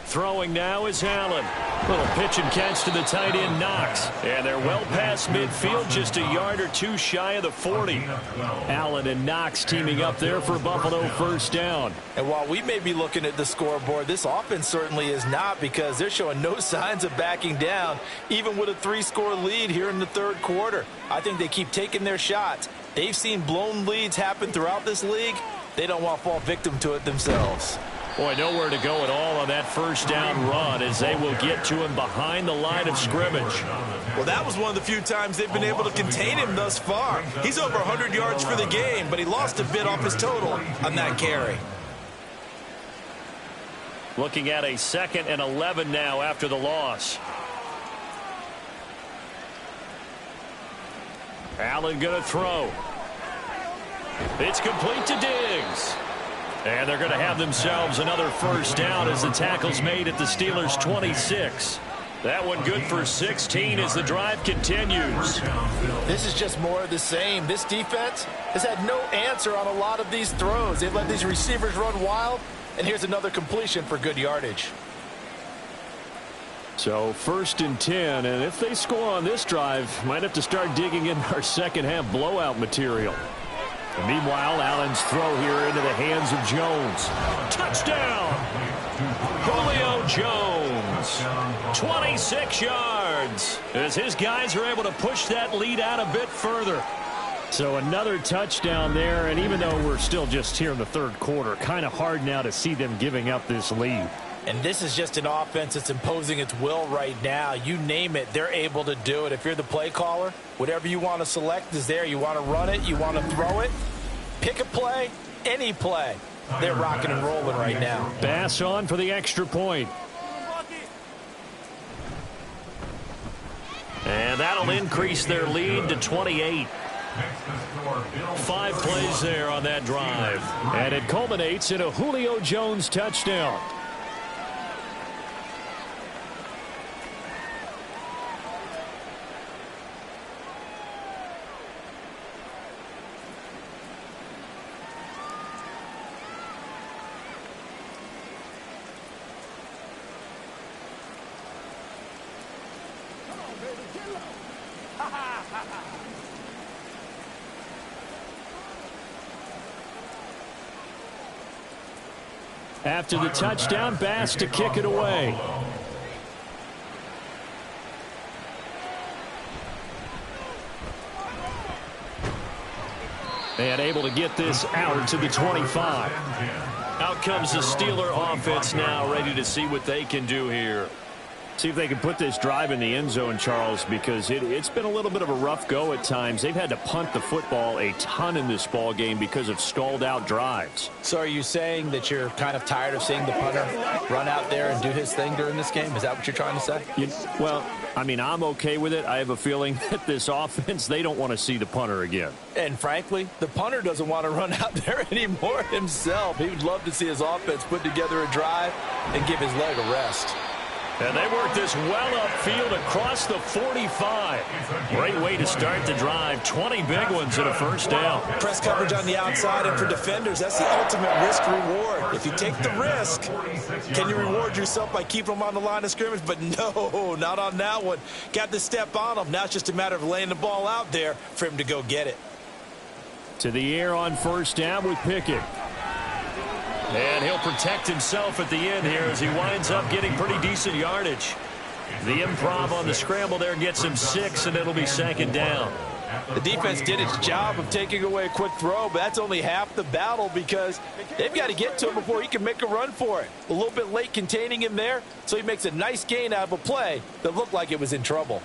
Speaker 2: Throwing now is Allen. Little pitch and catch to the tight end, Knox. And they're well past midfield, just a yard or 2 shy of the 40. Allen and Knox teaming up there for Buffalo 1st down.
Speaker 3: And while we may be looking at the scoreboard, this offense certainly is not, because they're showing no signs of backing down, even with a 3-score lead here in the 3rd quarter. I think they keep taking their shots. They've seen blown leads happen throughout this league. They don't want to fall victim to it themselves.
Speaker 2: Boy, nowhere to go at all on that 1st down run as they will get to him behind the line of scrimmage.
Speaker 3: Well, that was one of the few times they've been able to contain him thus far. He's over 100 yards for the game, but he lost a bit off his total on that carry.
Speaker 2: Looking at a 2nd and 11 now after the loss. Allen going to throw. It's complete to Diggs. And they're going to have themselves another 1st down as the tackle's made at the Steelers' 26. That one good for 16 as the drive continues.
Speaker 3: This is just more of the same. This defense has had no answer on a lot of these throws. They've let these receivers run wild, and here's another completion for good yardage.
Speaker 2: So 1st and 10, and if they score on this drive, might have to start digging in our 2nd half blowout material. And meanwhile, Allen's throw here into the hands of Jones. Touchdown! Julio Jones, 26 yards, as his guys are able to push that lead out a bit further. So another touchdown there, and even though we're still just here in the 3rd quarter, kind of hard now to see them giving up this lead.
Speaker 3: And this is just an offense that's imposing its will right now. You name it, they're able to do it. If you're the play caller, whatever you want to select is there. You want to run it, you want to throw it, pick a play, any play. They're rocking and rolling right now.
Speaker 2: Bass on for the extra point. And that'll increase their lead to 28. 5 plays there on that drive. And it culminates in a Julio Jones touchdown. After the touchdown, Bass to kick it away. And able to get this out to the 25.
Speaker 3: Out
Speaker 2: comes the Steeler offense now, ready to see what they can do here. See if they can put this drive in the end zone, Charles, because it's been a little bit of a rough go at times. They've had to punt the football a ton in this ball game because of stalled-out drives.
Speaker 3: So are you saying that you're kind of tired of seeing the punter run out there and do his thing during this game? Is that what you're trying to say?
Speaker 2: Well, I mean, I'm okay with it. I have a feeling that this offense, they don't want to see the punter again.
Speaker 3: And frankly, the punter doesn't want to run out there anymore himself. He would love to see his offense put together a drive and give his leg a rest.
Speaker 2: And they work this well upfield across the 45. Great way to start the drive. 20 big ones and a first down.
Speaker 3: Press coverage on the outside, and for defenders, that's the ultimate risk-reward. If you take the risk, can you reward yourself by keeping them on the line of scrimmage? But no, not on that one. Got to step on them. Now it's just a matter of laying the ball out there for him to go get it.
Speaker 2: To the air on first down with Pickett. And he'll protect himself at the end here as he winds up getting pretty decent yardage. The improv on the scramble there gets him 6, and it'll be second down.
Speaker 3: The defense did its job of taking away a quick throw, but that's only half the battle because they've got to get to him before he can make a run for it. A little bit late containing him there, so he makes a nice gain out of a play that looked like it was in trouble.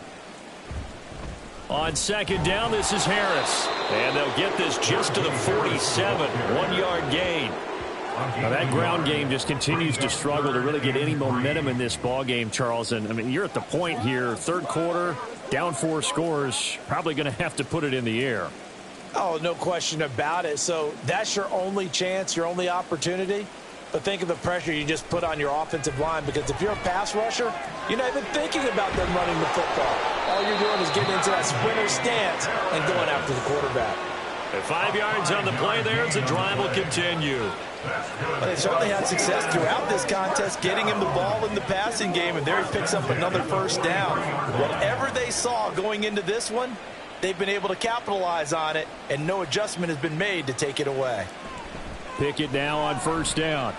Speaker 2: On second down, this is Harris. And they'll get this just to the 47, 1-yard gain. Now that ground game just continues to struggle to really get any momentum in this ball game, Charles. And I mean, you're at the point here, third quarter, down 4 scores, probably going to have to put it in the air.
Speaker 3: Oh, no question about it. So that's your only chance, your only opportunity. But think of the pressure you just put on your offensive line, because if you're a pass rusher, you're not even thinking about them running the football. All you're doing is getting into that sprinter stance and going after the quarterback.
Speaker 2: And 5 yards on the play there as the drive will continue.
Speaker 3: Well, they certainly had success throughout this contest, getting him the ball in the passing game, and there he picks up another first down. Whatever they saw going into this one, they've been able to capitalize on it, and no adjustment has been made to take it away.
Speaker 2: Pickett now on first down.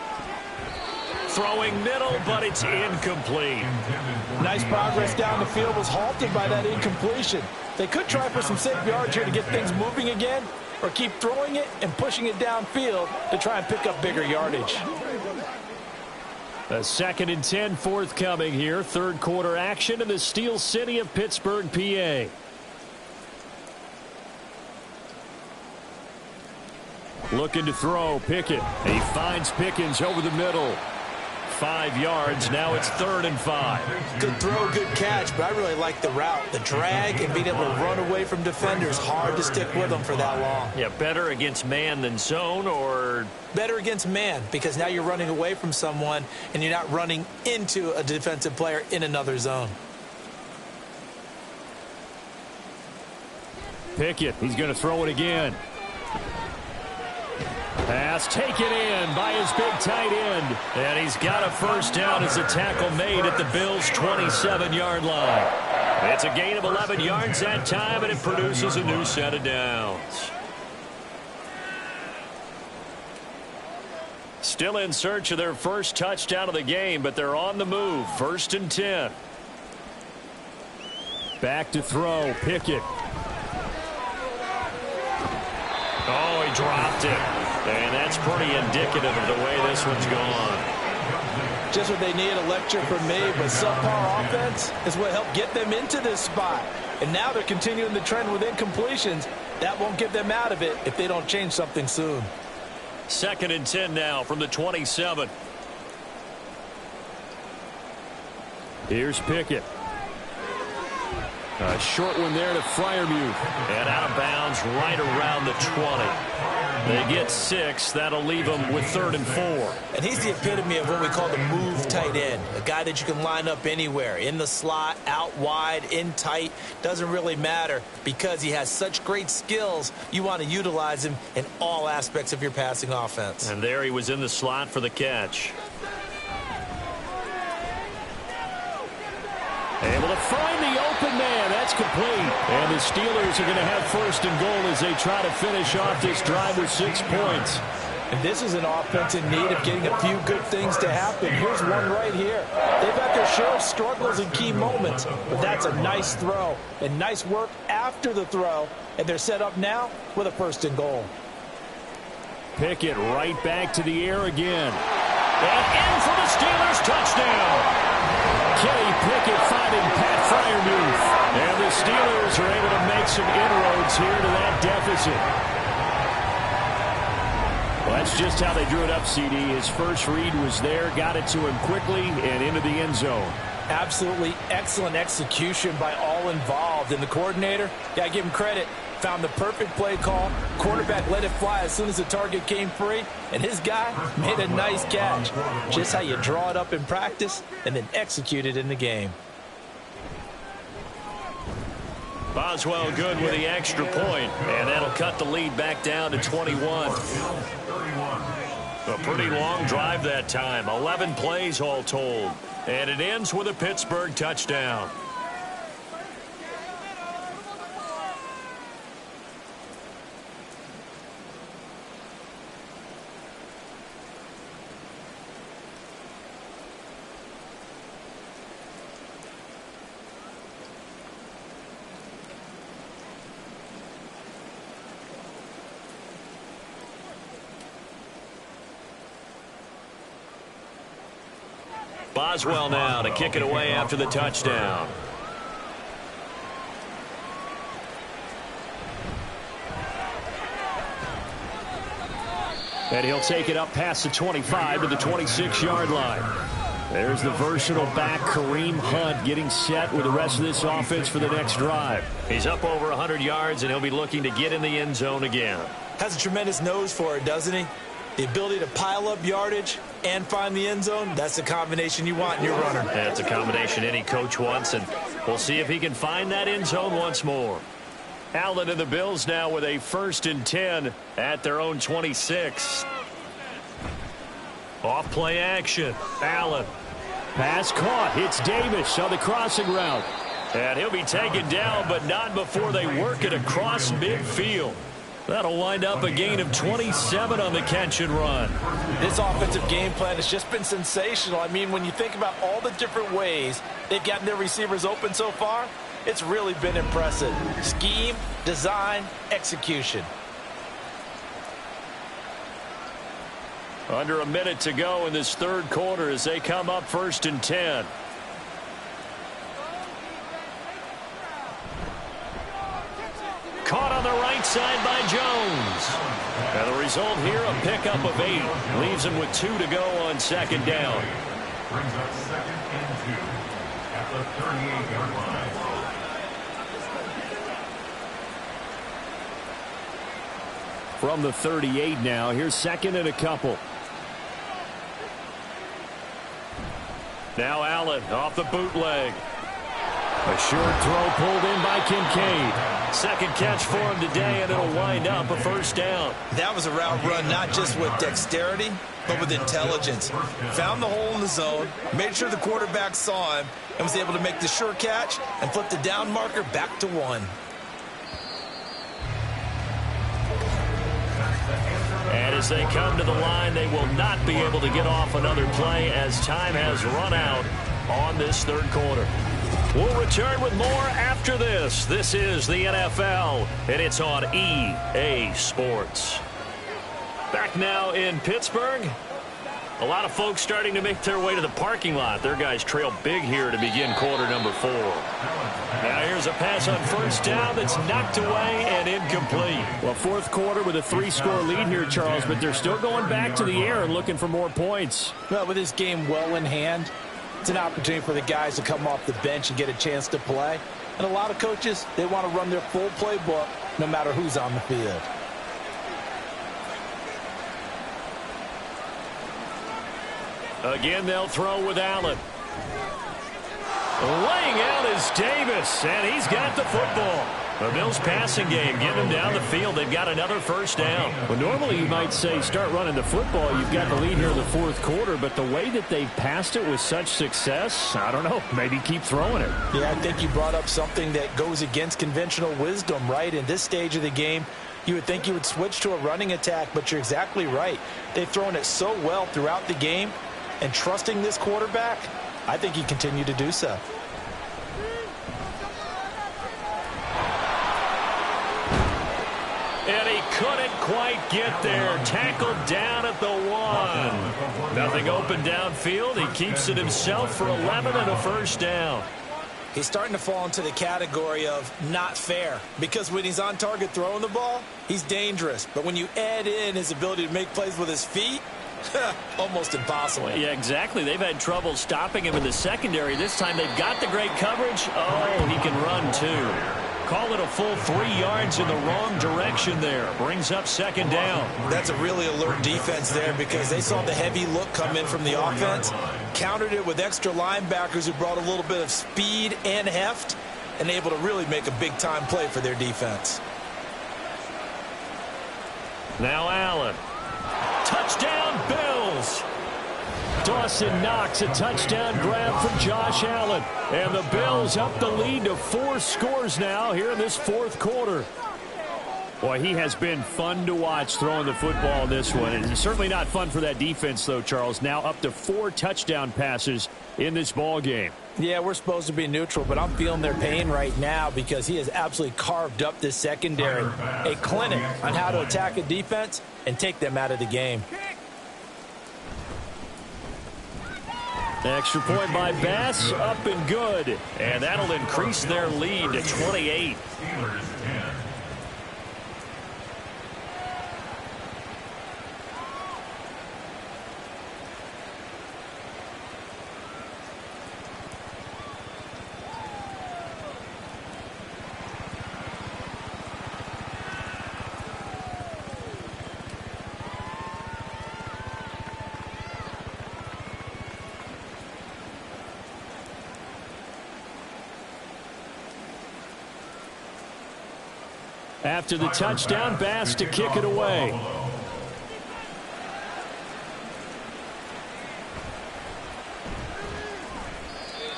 Speaker 2: Throwing middle, but it's incomplete.
Speaker 3: Nice progress down the field, was halted by that incompletion. They could try for some safe yards here to get things moving again, or keep throwing it and pushing it downfield to try and pick up bigger yardage.
Speaker 2: A 2nd and 10 forthcoming here. Third quarter action in the Steel City of Pittsburgh, PA. Looking to throw, Pickett. He finds Pickens over the middle. 5 yards, now it's 3rd and 5.
Speaker 3: Good throw, good catch, but I really like the route. The drag and being able to run away from defenders. Hard to stick with them for that long.
Speaker 2: Yeah, better against man than zone, or?
Speaker 3: Better against man, because now you're running away from someone and you're not running into a defensive player in another zone.
Speaker 2: Pickett, he's going to throw it again. Pass taken in by his big tight end. And he's got a first down as a tackle made at the Bills' 27-yard line. It's a gain of 11 yards that time, and it produces a new set of downs. Still in search of their first touchdown of the game, but they're on the move. 1st and 10. Back to throw, Pickett. Oh, he dropped it. And that's pretty indicative of the way this one's gone.
Speaker 3: Just what they need, a lecture from me, but subpar offense is what helped get them into this spot. And now they're continuing the trend with incompletions. That won't get them out of it if they don't change something soon.
Speaker 2: 2nd and 10 now from the 27. Here's Pickett. A short one there to Freiermuth. And out of bounds right around the 20. They get 6. That'll leave them with 3rd and 4.
Speaker 3: And he's the epitome of what we call the move tight end. A guy that you can line up anywhere. In the slot, out wide, in tight. Doesn't really matter because he has such great skills. You want to utilize him in all aspects of your passing offense.
Speaker 2: And there he was in the slot for the catch. Able to find the open man. That's complete. And the Steelers are going to have 1st and goal as they try to finish off this drive with 6 points.
Speaker 3: And this is an offense in need of getting a few good things to happen. Here's one right here. They've had their share of struggles in key moments, but that's a nice throw and nice work after the throw. And they're set up now with a 1st and goal.
Speaker 2: Pickett right back to the air again. And in for the Steelers touchdown. Kenny Pickett finding Pat Freiermuth. And the Steelers are able to make some inroads here to that deficit. Well, that's just how they drew it up, CD. His first read was there, got it to him quickly, and into the end zone.
Speaker 3: Absolutely excellent execution by all involved. And the coordinator, got to give him credit, found the perfect play call. Quarterback let it fly as soon as the target came free. And his guy made a nice catch. Just how you draw it up in practice and then execute it in the game.
Speaker 2: Boswell good with the extra point, and that'll cut the lead back down to 21. A pretty long drive that time, 11 plays all told, and it ends with a Pittsburgh touchdown. Boswell now to kick it away after the touchdown. And he'll take it up past the 25 to the 26-yard line. There's the versatile back, Kareem Hunt, getting set with the rest of this offense for the next drive. He's up over 100 yards, and he'll be looking to get in the end zone again.
Speaker 3: Has a tremendous nose for it, doesn't he? The ability to pile up yardage and find the end zone, that's the combination you want in your runner.
Speaker 2: That's a combination any coach wants, and we'll see if he can find that end zone once more. Allen and the Bills now with a 1st and 10 at their own 26. Off play action. Allen. Pass caught. Hits Davis on the crossing route. And he'll be taken down, but not before they work it across midfield. That'll wind up a gain of 27 on the catch and run.
Speaker 3: This offensive game plan has just been sensational. I mean, when you think about all the different ways they've gotten their receivers open so far, it's really been impressive. Scheme, design, execution.
Speaker 2: Under a minute to go in this third quarter as they come up 1st and 10. Caught on the right side by Jones. And the result here, a pickup of 8. Leaves him with 2 to go on 2nd down.
Speaker 5: Brings up 2nd and 2 at the 38-yard line.
Speaker 2: From the 38 now, here's 2nd and a couple. Now Allen off the bootleg. A short throw pulled in by Kincaid. 2nd catch for him today, and it'll wind up a 1st down.
Speaker 3: That was a route run not just with dexterity, but with intelligence. Found the hole in the zone, made sure the quarterback saw him, and was able to make the sure catch and flip the down marker back to 1.
Speaker 2: And as they come to the line, they will not be able to get off another play as time has run out on this third quarter. We'll return with more after this. This is the NFL, and it's on EA Sports. Back now in Pittsburgh. A lot of folks starting to make their way to the parking lot. Their guys trail big here to begin quarter number 4. Now here's a pass on 1st down that's knocked away and incomplete.
Speaker 6: Well, 4th quarter with a 3-score lead here, Charles, but they're still going back to the air and looking for more points.
Speaker 3: Well, with this game well in hand, it's an opportunity for the guys to come off the bench and get a chance to play. And a lot of coaches, they want to run their full playbook no matter who's on the field.
Speaker 2: Again, they'll throw with Allen. Laying out is Davis, and he's got the football. The Bills passing game, getting them down the field. They've got another 1st down.
Speaker 6: Well, normally you might say start running the football. You've got the lead here in the 4th quarter, but the way that they've passed it with such success, I don't know, maybe keep throwing it.
Speaker 3: Yeah, I think you brought up something that goes against conventional wisdom, right? In this stage of the game, you would think you would switch to a running attack, but you're exactly right. They've thrown it so well throughout the game, and trusting this quarterback, I think he continued to do so.
Speaker 2: And he couldn't quite get there. Tackled down at the 1. Nothing open downfield. He keeps it himself for 11 and a first down.
Speaker 3: He's starting to fall into the category of not fair, because when he's on target throwing the ball, he's dangerous. But when you add in his ability to make plays with his feet, almost impossible.
Speaker 2: Yeah, exactly. They've had trouble stopping him in the secondary. This time they've got the great coverage. Oh, he can run too. Call it a full 3 yards in the wrong direction there. Brings up second down.
Speaker 3: That's a really alert defense there, because they saw the heavy look come in from the offense, countered it with extra linebackers who brought a little bit of speed and heft, and able to really make a big-time play for their defense.
Speaker 2: Now Allen. Touchdown, Bills. Dawson Knox, a touchdown grab from Josh Allen. And the Bills up the lead to 4 scores now here in this fourth quarter. Boy, he has been fun to watch throwing the football in this one. It's certainly not fun for that defense, though, Charles. Now up to 4 touchdown passes in this ball game.
Speaker 3: Yeah, we're supposed to be neutral, but I'm feeling their pain right now, because he has absolutely carved up this secondary. A clinic on how to attack a defense and take them out of the game.
Speaker 2: Extra point by Bass, up and good. And that'll increase their lead to 28. After the touchdown, Bass to kick it away.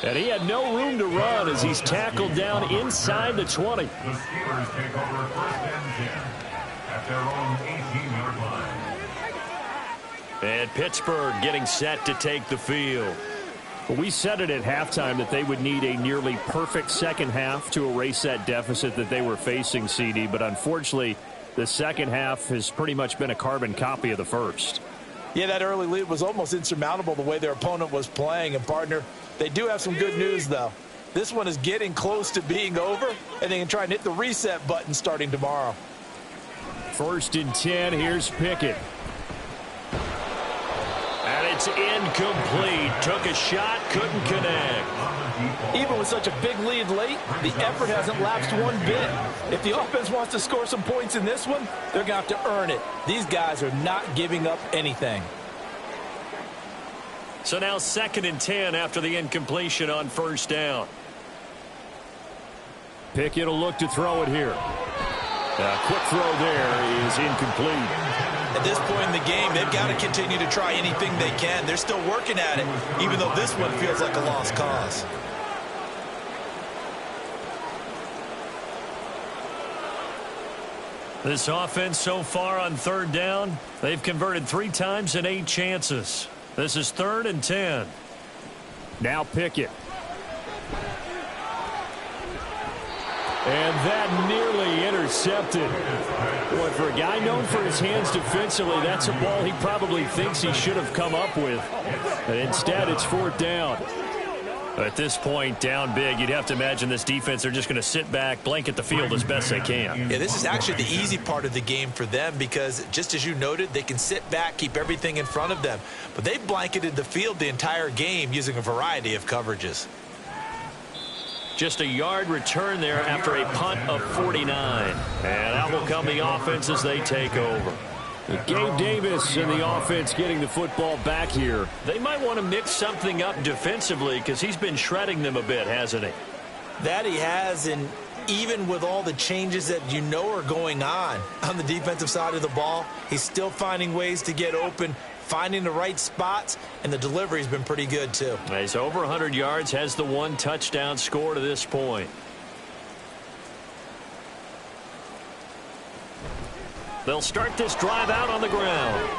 Speaker 2: And he had no room to run as he's tackled down inside the 20.
Speaker 5: The Steelers take over first and 10 at their own 18-yard line.
Speaker 2: And Pittsburgh getting set to take the field. Well, we said it at halftime that they would need a nearly perfect second half to erase that deficit that they were facing, CD. But unfortunately, the second half has pretty much been a carbon copy of the first.
Speaker 3: Yeah, that early lead was almost insurmountable the way their opponent was playing. And, partner, they do have some good news, though. This one is getting close to being over, and they can try and hit the reset button starting tomorrow.
Speaker 2: 1st and 10, here's Pickett. And it's incomplete. Took a shot, couldn't connect.
Speaker 3: Even with such a big lead late, the effort hasn't lapsed one bit. If the offense wants to score some points in this one, they're going to have to earn it. These guys are not giving up anything.
Speaker 2: So now 2nd and 10 after the incompletion on 1st down. Pickett will look to throw it here. A quick throw there is incomplete.
Speaker 3: At this point in the game, they've got to continue to try anything they can. They're still working at it, even though this one feels like a lost cause.
Speaker 2: This offense so far on 3rd down, they've converted 3 times in 8 chances. This is 3rd and 10. Now Pickett. And that nearly intercepted. Boy, for a guy known for his hands defensively, that's a ball he probably thinks he should have come up with. But instead, it's 4th down. At this point, down big, you'd have to imagine this defense, they're just going to sit back, blanket the field as best they can.
Speaker 3: Yeah, this is actually the easy part of the game for them, because just as you noted, they can sit back, keep everything in front of them. But they've blanketed the field the entire game using a variety of coverages.
Speaker 2: Just a yard return there after a punt of 49. And out will come the offense as they take over. Gabe Davis and the offense getting the football back here. They might want to mix something up defensively, because he's been shredding them a bit, hasn't he?
Speaker 3: That he has, and even with all the changes that you know are going on the defensive side of the ball, he's still finding ways to get open, finding the right spots, and the delivery's been pretty good too.
Speaker 2: He's over 100 yards, has the 1 touchdown score to this point. They'll start this drive out on the ground.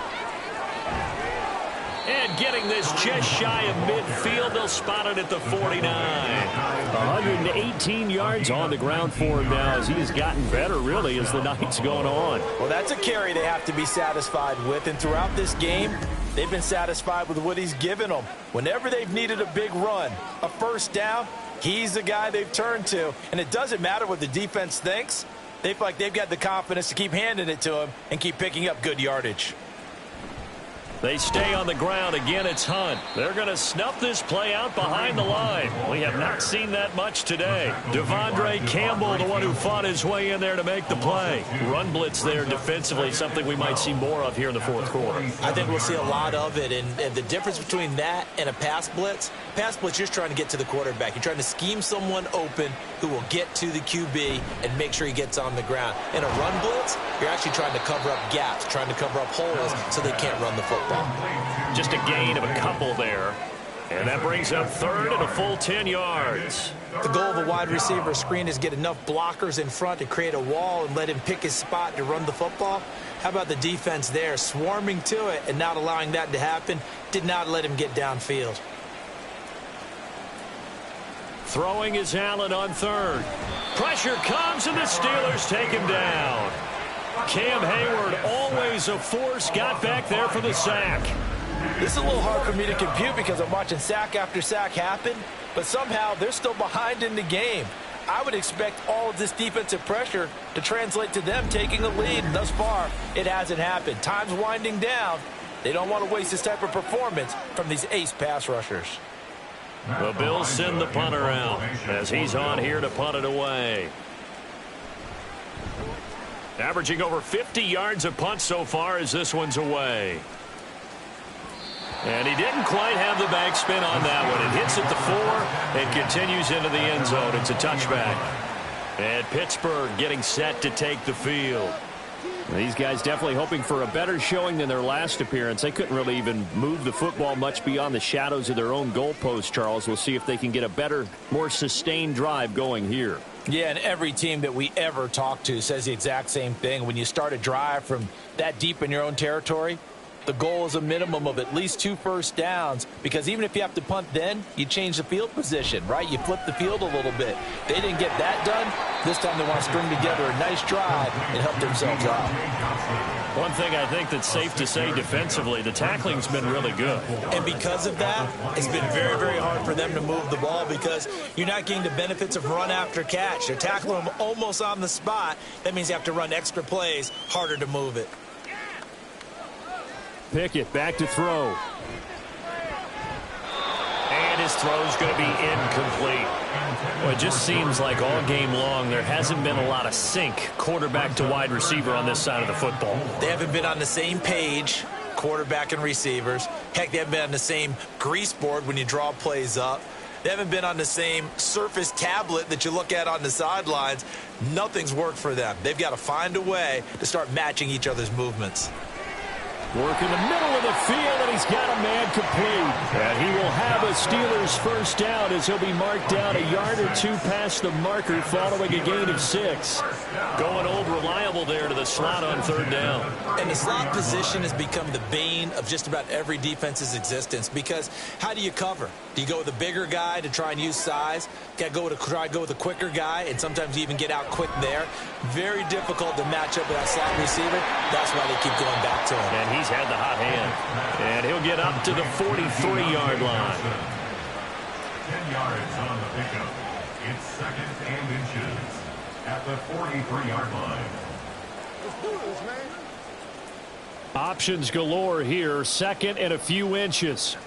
Speaker 2: And getting this just shy of midfield, they'll spot it at the 49. 118 yards on the ground for him now as he has gotten better, really, as the night's gone on.
Speaker 3: Well, that's a carry they have to be satisfied with. And throughout this game, they've been satisfied with what he's given them. Whenever they've needed a big run, a first down, he's the guy they've turned to. And it doesn't matter what the defense thinks. They feel like they've got the confidence to keep handing it to him and keep picking up good yardage.
Speaker 2: They stay on the ground. Again, it's Hunt. They're going to snuff this play out behind the line. We have not seen that much today. Devondre Campbell, the one who fought his way in there to make the play. Run blitz there defensively, something we might see more of here in the fourth quarter.
Speaker 3: I think we'll see a lot of it. And the difference between that and a pass blitz, you're just trying to get to the quarterback. You're trying to scheme someone open who will get to the QB and make sure he gets on the ground. In a run blitz, you're actually trying to cover up gaps, trying to cover up holes so they can't run the football.
Speaker 2: Just a gain of a couple there. And that brings up third and a full 10 yards.
Speaker 3: The goal of a wide receiver screen is get enough blockers in front to create a wall and let him pick his spot to run the football. How about the defense there, swarming to it and not allowing that to happen? Did not let him get downfield.
Speaker 2: Throwing is Allen on third. Pressure comes and the Steelers take him down. Cam Hayward, always a force, got back there for the sack.
Speaker 3: This is a little hard for me to compute because I'm watching sack after sack happen, but somehow they're still behind in the game. I would expect all of this defensive pressure to translate to them taking a lead, and thus far, it hasn't happened. Time's winding down. They don't want to waste this type of performance from these ace pass rushers.
Speaker 2: The Bills send the punter out as he's on here to punt it away. Averaging over 50 yards a punt so far as this one's away. And he didn't quite have the backspin on that one. It hits at the 4 and continues into the end zone. It's a touchback. And Pittsburgh getting set to take the field.
Speaker 7: These guys definitely hoping for a better showing than their last appearance. They couldn't really even move the football much beyond the shadows of their own goalpost, Charles. We'll see if they can get a better, more sustained drive going here.
Speaker 3: Yeah, and every team that we ever talk to says the exact same thing. When you start a drive from that deep in your own territory, the goal is a minimum of at least 2 first downs, because even if you have to punt then, you change the field position, right? You flip the field a little bit. They didn't get that done. This time they want to string together a nice drive and help themselves out.
Speaker 2: One thing I think that's safe to say defensively, the tackling's been really good.
Speaker 3: And because of that, it's been very, very hard for them to move the ball because you're not getting the benefits of run after catch. They're tackling them almost on the spot. That means you have to run extra plays, harder to move it.
Speaker 7: Pickett back to throw.
Speaker 2: And his throw's going to be incomplete. Well, it just seems like all game long there hasn't been a lot of sync quarterback to wide receiver on this side of the football.
Speaker 3: They haven't been on the same page, quarterback and receivers. Heck, they haven't been on the same grease board when you draw plays up. They haven't been on the same Surface tablet that you look at on the sidelines. Nothing's worked for them. They've got to find a way to start matching each other's movements.
Speaker 7: Work in the middle of the field, and he's got a man complete. And he will have a Steelers first down as he'll be marked down a yard or two past the marker following a gain of 6.
Speaker 2: Going old reliable there to the slot on third down.
Speaker 3: And the slot position has become the bane of just about every defense's existence, because how do you cover? Do you go with a bigger guy to try and use size? Got to try to go with a quicker guy, and sometimes you even get out quick there. Very difficult to match up with that slot receiver. That's why they keep going back to him.
Speaker 2: And he's had the hot hand. And he'll get up to the 43-yard line.
Speaker 5: 10 yards on the pickup. It's second and inches at the 43-yard line.
Speaker 7: Options galore here. Second and a few inches.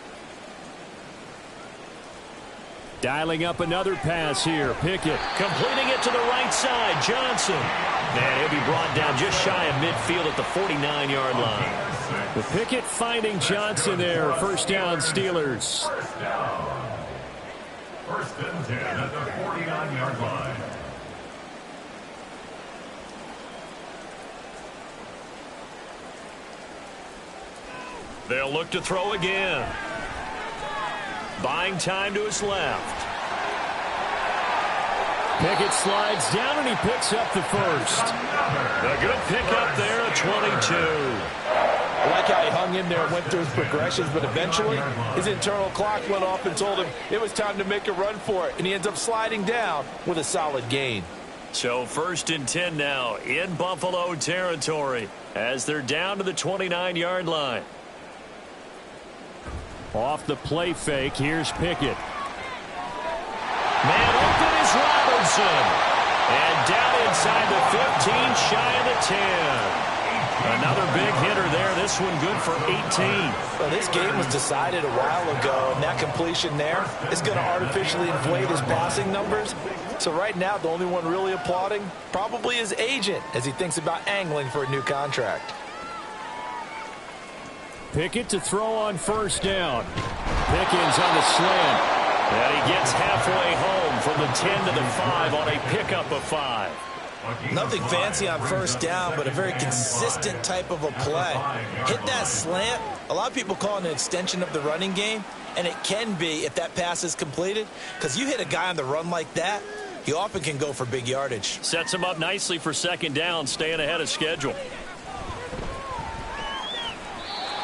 Speaker 7: Dialing up another pass here. Pickett
Speaker 2: completing it to the right side. Johnson. And he'll be brought down just shy of midfield at the 49-yard line.
Speaker 7: With Pickett finding Johnson there. First down, Steelers.
Speaker 5: First and 10 at the 49-yard line.
Speaker 2: They'll look to throw again. Buying time to his left.
Speaker 7: Pickett slides down and he picks up the first.
Speaker 2: A good pickup there at 22.
Speaker 3: I like how he hung in there and went through his progressions, but eventually his internal clock went off and told him it was time to make a run for it, and he ends up sliding down with a solid gain.
Speaker 2: So 1st and 10 now in Buffalo territory as they're down to the 29-yard line.
Speaker 7: Off the play fake, here's Pickett.
Speaker 2: Man open is Robinson. And down inside the 15, shy of the 10. Another big hitter there. This one good for 18.
Speaker 3: Well, this game was decided a while ago, and that completion there is going to artificially inflate his passing numbers. So right now, the only one really applauding probably his agent as he thinks about angling for a new contract.
Speaker 7: Pickett to throw on 1st down. Pickens on the slant.
Speaker 2: And he gets halfway home from the 10 to the 5 on a pickup of 5.
Speaker 3: Nothing fancy on 1st down, but a very consistent type of a play. Hit that slant. A lot of people call it an extension of the running game, and it can be if that pass is completed, because you hit a guy on the run like that, he often can go for big yardage.
Speaker 2: Sets him up nicely for 2nd down, staying ahead of schedule.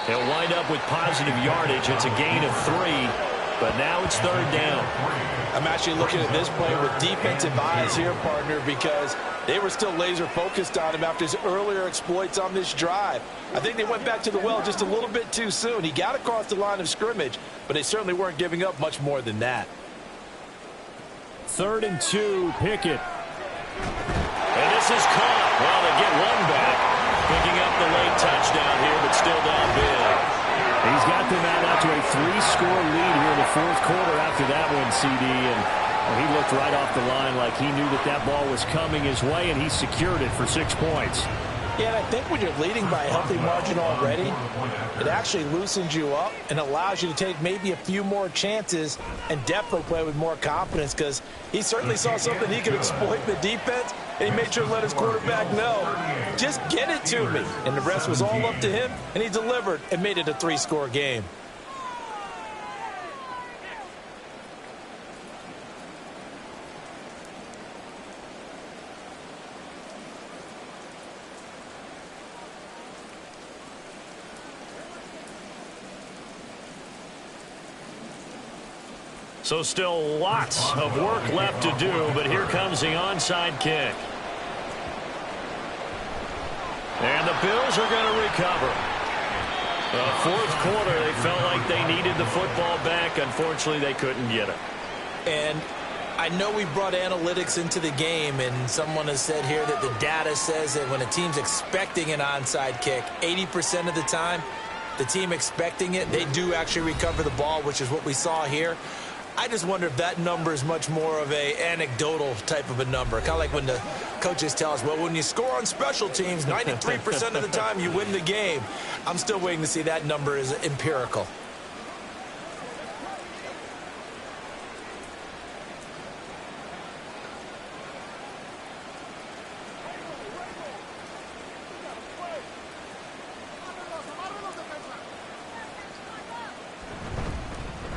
Speaker 2: He'll wind up with positive yardage. It's a gain of 3, but now it's 3rd down.
Speaker 3: I'm actually looking at this play with defensive eyes here, partner, because they were still laser focused on him after his earlier exploits on this drive. I think they went back to the well just a little bit too soon. He got across the line of scrimmage, but they certainly weren't giving up much more than that.
Speaker 7: 3rd and 2, Pickett.
Speaker 2: And this is caught. Well, they get one back. Picking up the late touchdown here, but still down big.
Speaker 7: He's got them out to a 3-score lead here in the 4th quarter after that one, CD. And he looked right off the line like he knew that that ball was coming his way, and he secured it for 6 points.
Speaker 3: Yeah, and I think when you're leading by a healthy margin already, it actually loosens you up and allows you to take maybe a few more chances and definitely play with more confidence, because he certainly saw something he could exploit in the defense, and he made sure to let his quarterback know, just get it to me. And the rest was all up to him, and he delivered and made it a 3-score game.
Speaker 2: So still lots of work left to do, but here comes the onside kick. And the Bills are going to recover. The 4th quarter, they felt like they needed the football back. Unfortunately, they couldn't get it.
Speaker 3: And I know we brought analytics into the game, and someone has said here that the data says that when a team's expecting an onside kick, 80% of the time, the team expecting it, they do actually recover the ball, which is what we saw here. I just wonder if that number is much more of a anecdotal type of a number. Kind of like when the coaches tell us, well, when you score on special teams, 93% of the time you win the game. I'm still waiting to see that number is empirical.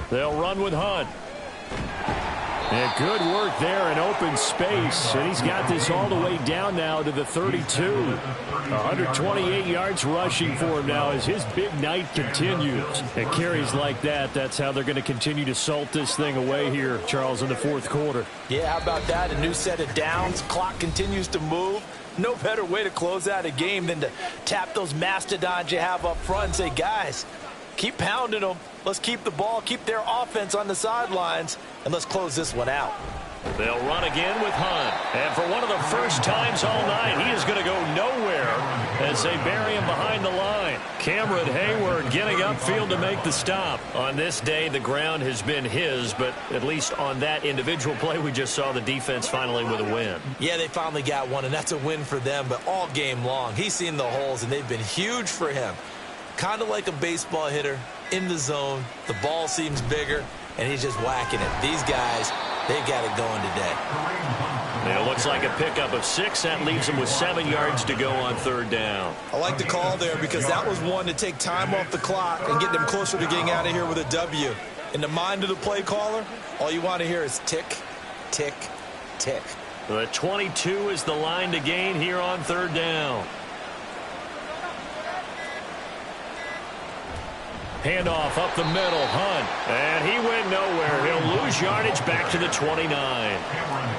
Speaker 2: They'll run with Hunt.
Speaker 7: Yeah, good work there in open space, and he's got this all the way down now to the 32. 128 yards rushing for him now as his big night continues. And carries like that, that's how they're going to continue to salt this thing away here, Charles, in the 4th quarter.
Speaker 3: Yeah, how about that? A new set of downs. Clock continues to move. No better way to close out a game than to tap those mastodons you have up front and say, guys, keep pounding them. Let's keep the ball, keep their offense on the sidelines, and let's close this one out.
Speaker 2: They'll run again with Hunt. And for one of the first times all night, he is going to go nowhere as they bury him behind the line. Cameron Hayward getting upfield to make the stop. On this day, the ground has been his, but at least on that individual play, we just saw the defense finally with a win.
Speaker 3: Yeah, they finally got one, and that's a win for them, but all game long, he's seen the holes, and they've been huge for him. Kind of like a baseball hitter in the zone. The ball seems bigger, and he's just whacking it. These guys, they've got it going today.
Speaker 2: It looks like a pickup of 6. That leaves them with 7 yards to go on 3rd down.
Speaker 3: I like the call there because that was one to take time off the clock and get them closer to getting out of here with a W. In the mind of the play caller, all you want to hear is tick, tick, tick.
Speaker 2: The 22 is the line to gain here on 3rd down. Handoff up the middle, Hunt.
Speaker 7: And he went nowhere. He'll lose yardage back to the 29.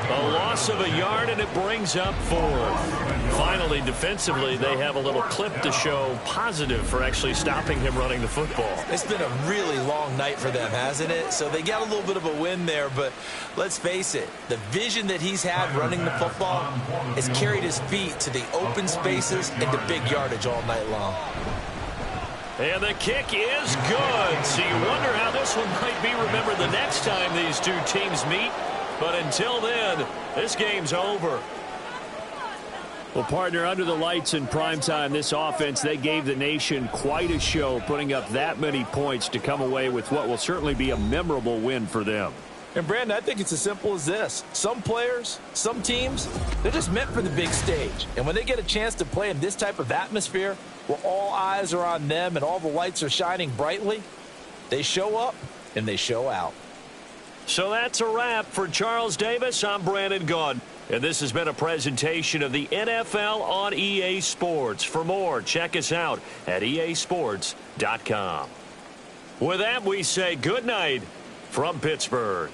Speaker 7: A loss of a yard, and it brings up 4th. Finally, defensively, they have a little clip to show positive for actually stopping him running the football.
Speaker 3: It's been a really long night for them, hasn't it? So they got a little bit of a win there, but let's face it, the vision that he's had running the football has carried his feet to the open spaces and to big yardage all night long.
Speaker 7: And the kick is good. So you wonder how this one might be remembered the next time these two teams meet. But until then, this game's over. Well, partner, under the lights in primetime, this offense, they gave the nation quite a show, putting up that many points to come away with what will certainly be a memorable win for them.
Speaker 3: And, Brandon, I think it's as simple as this. Some players, some teams, they're just meant for the big stage. And when they get a chance to play in this type of atmosphere, where all eyes are on them and all the lights are shining brightly, they show up and they show out.
Speaker 7: So that's a wrap for Charles Davis. I'm Brandon Gaudin. And this has been a presentation of the NFL on EA Sports. For more, check us out at easports.com. With that, we say good night from Pittsburgh.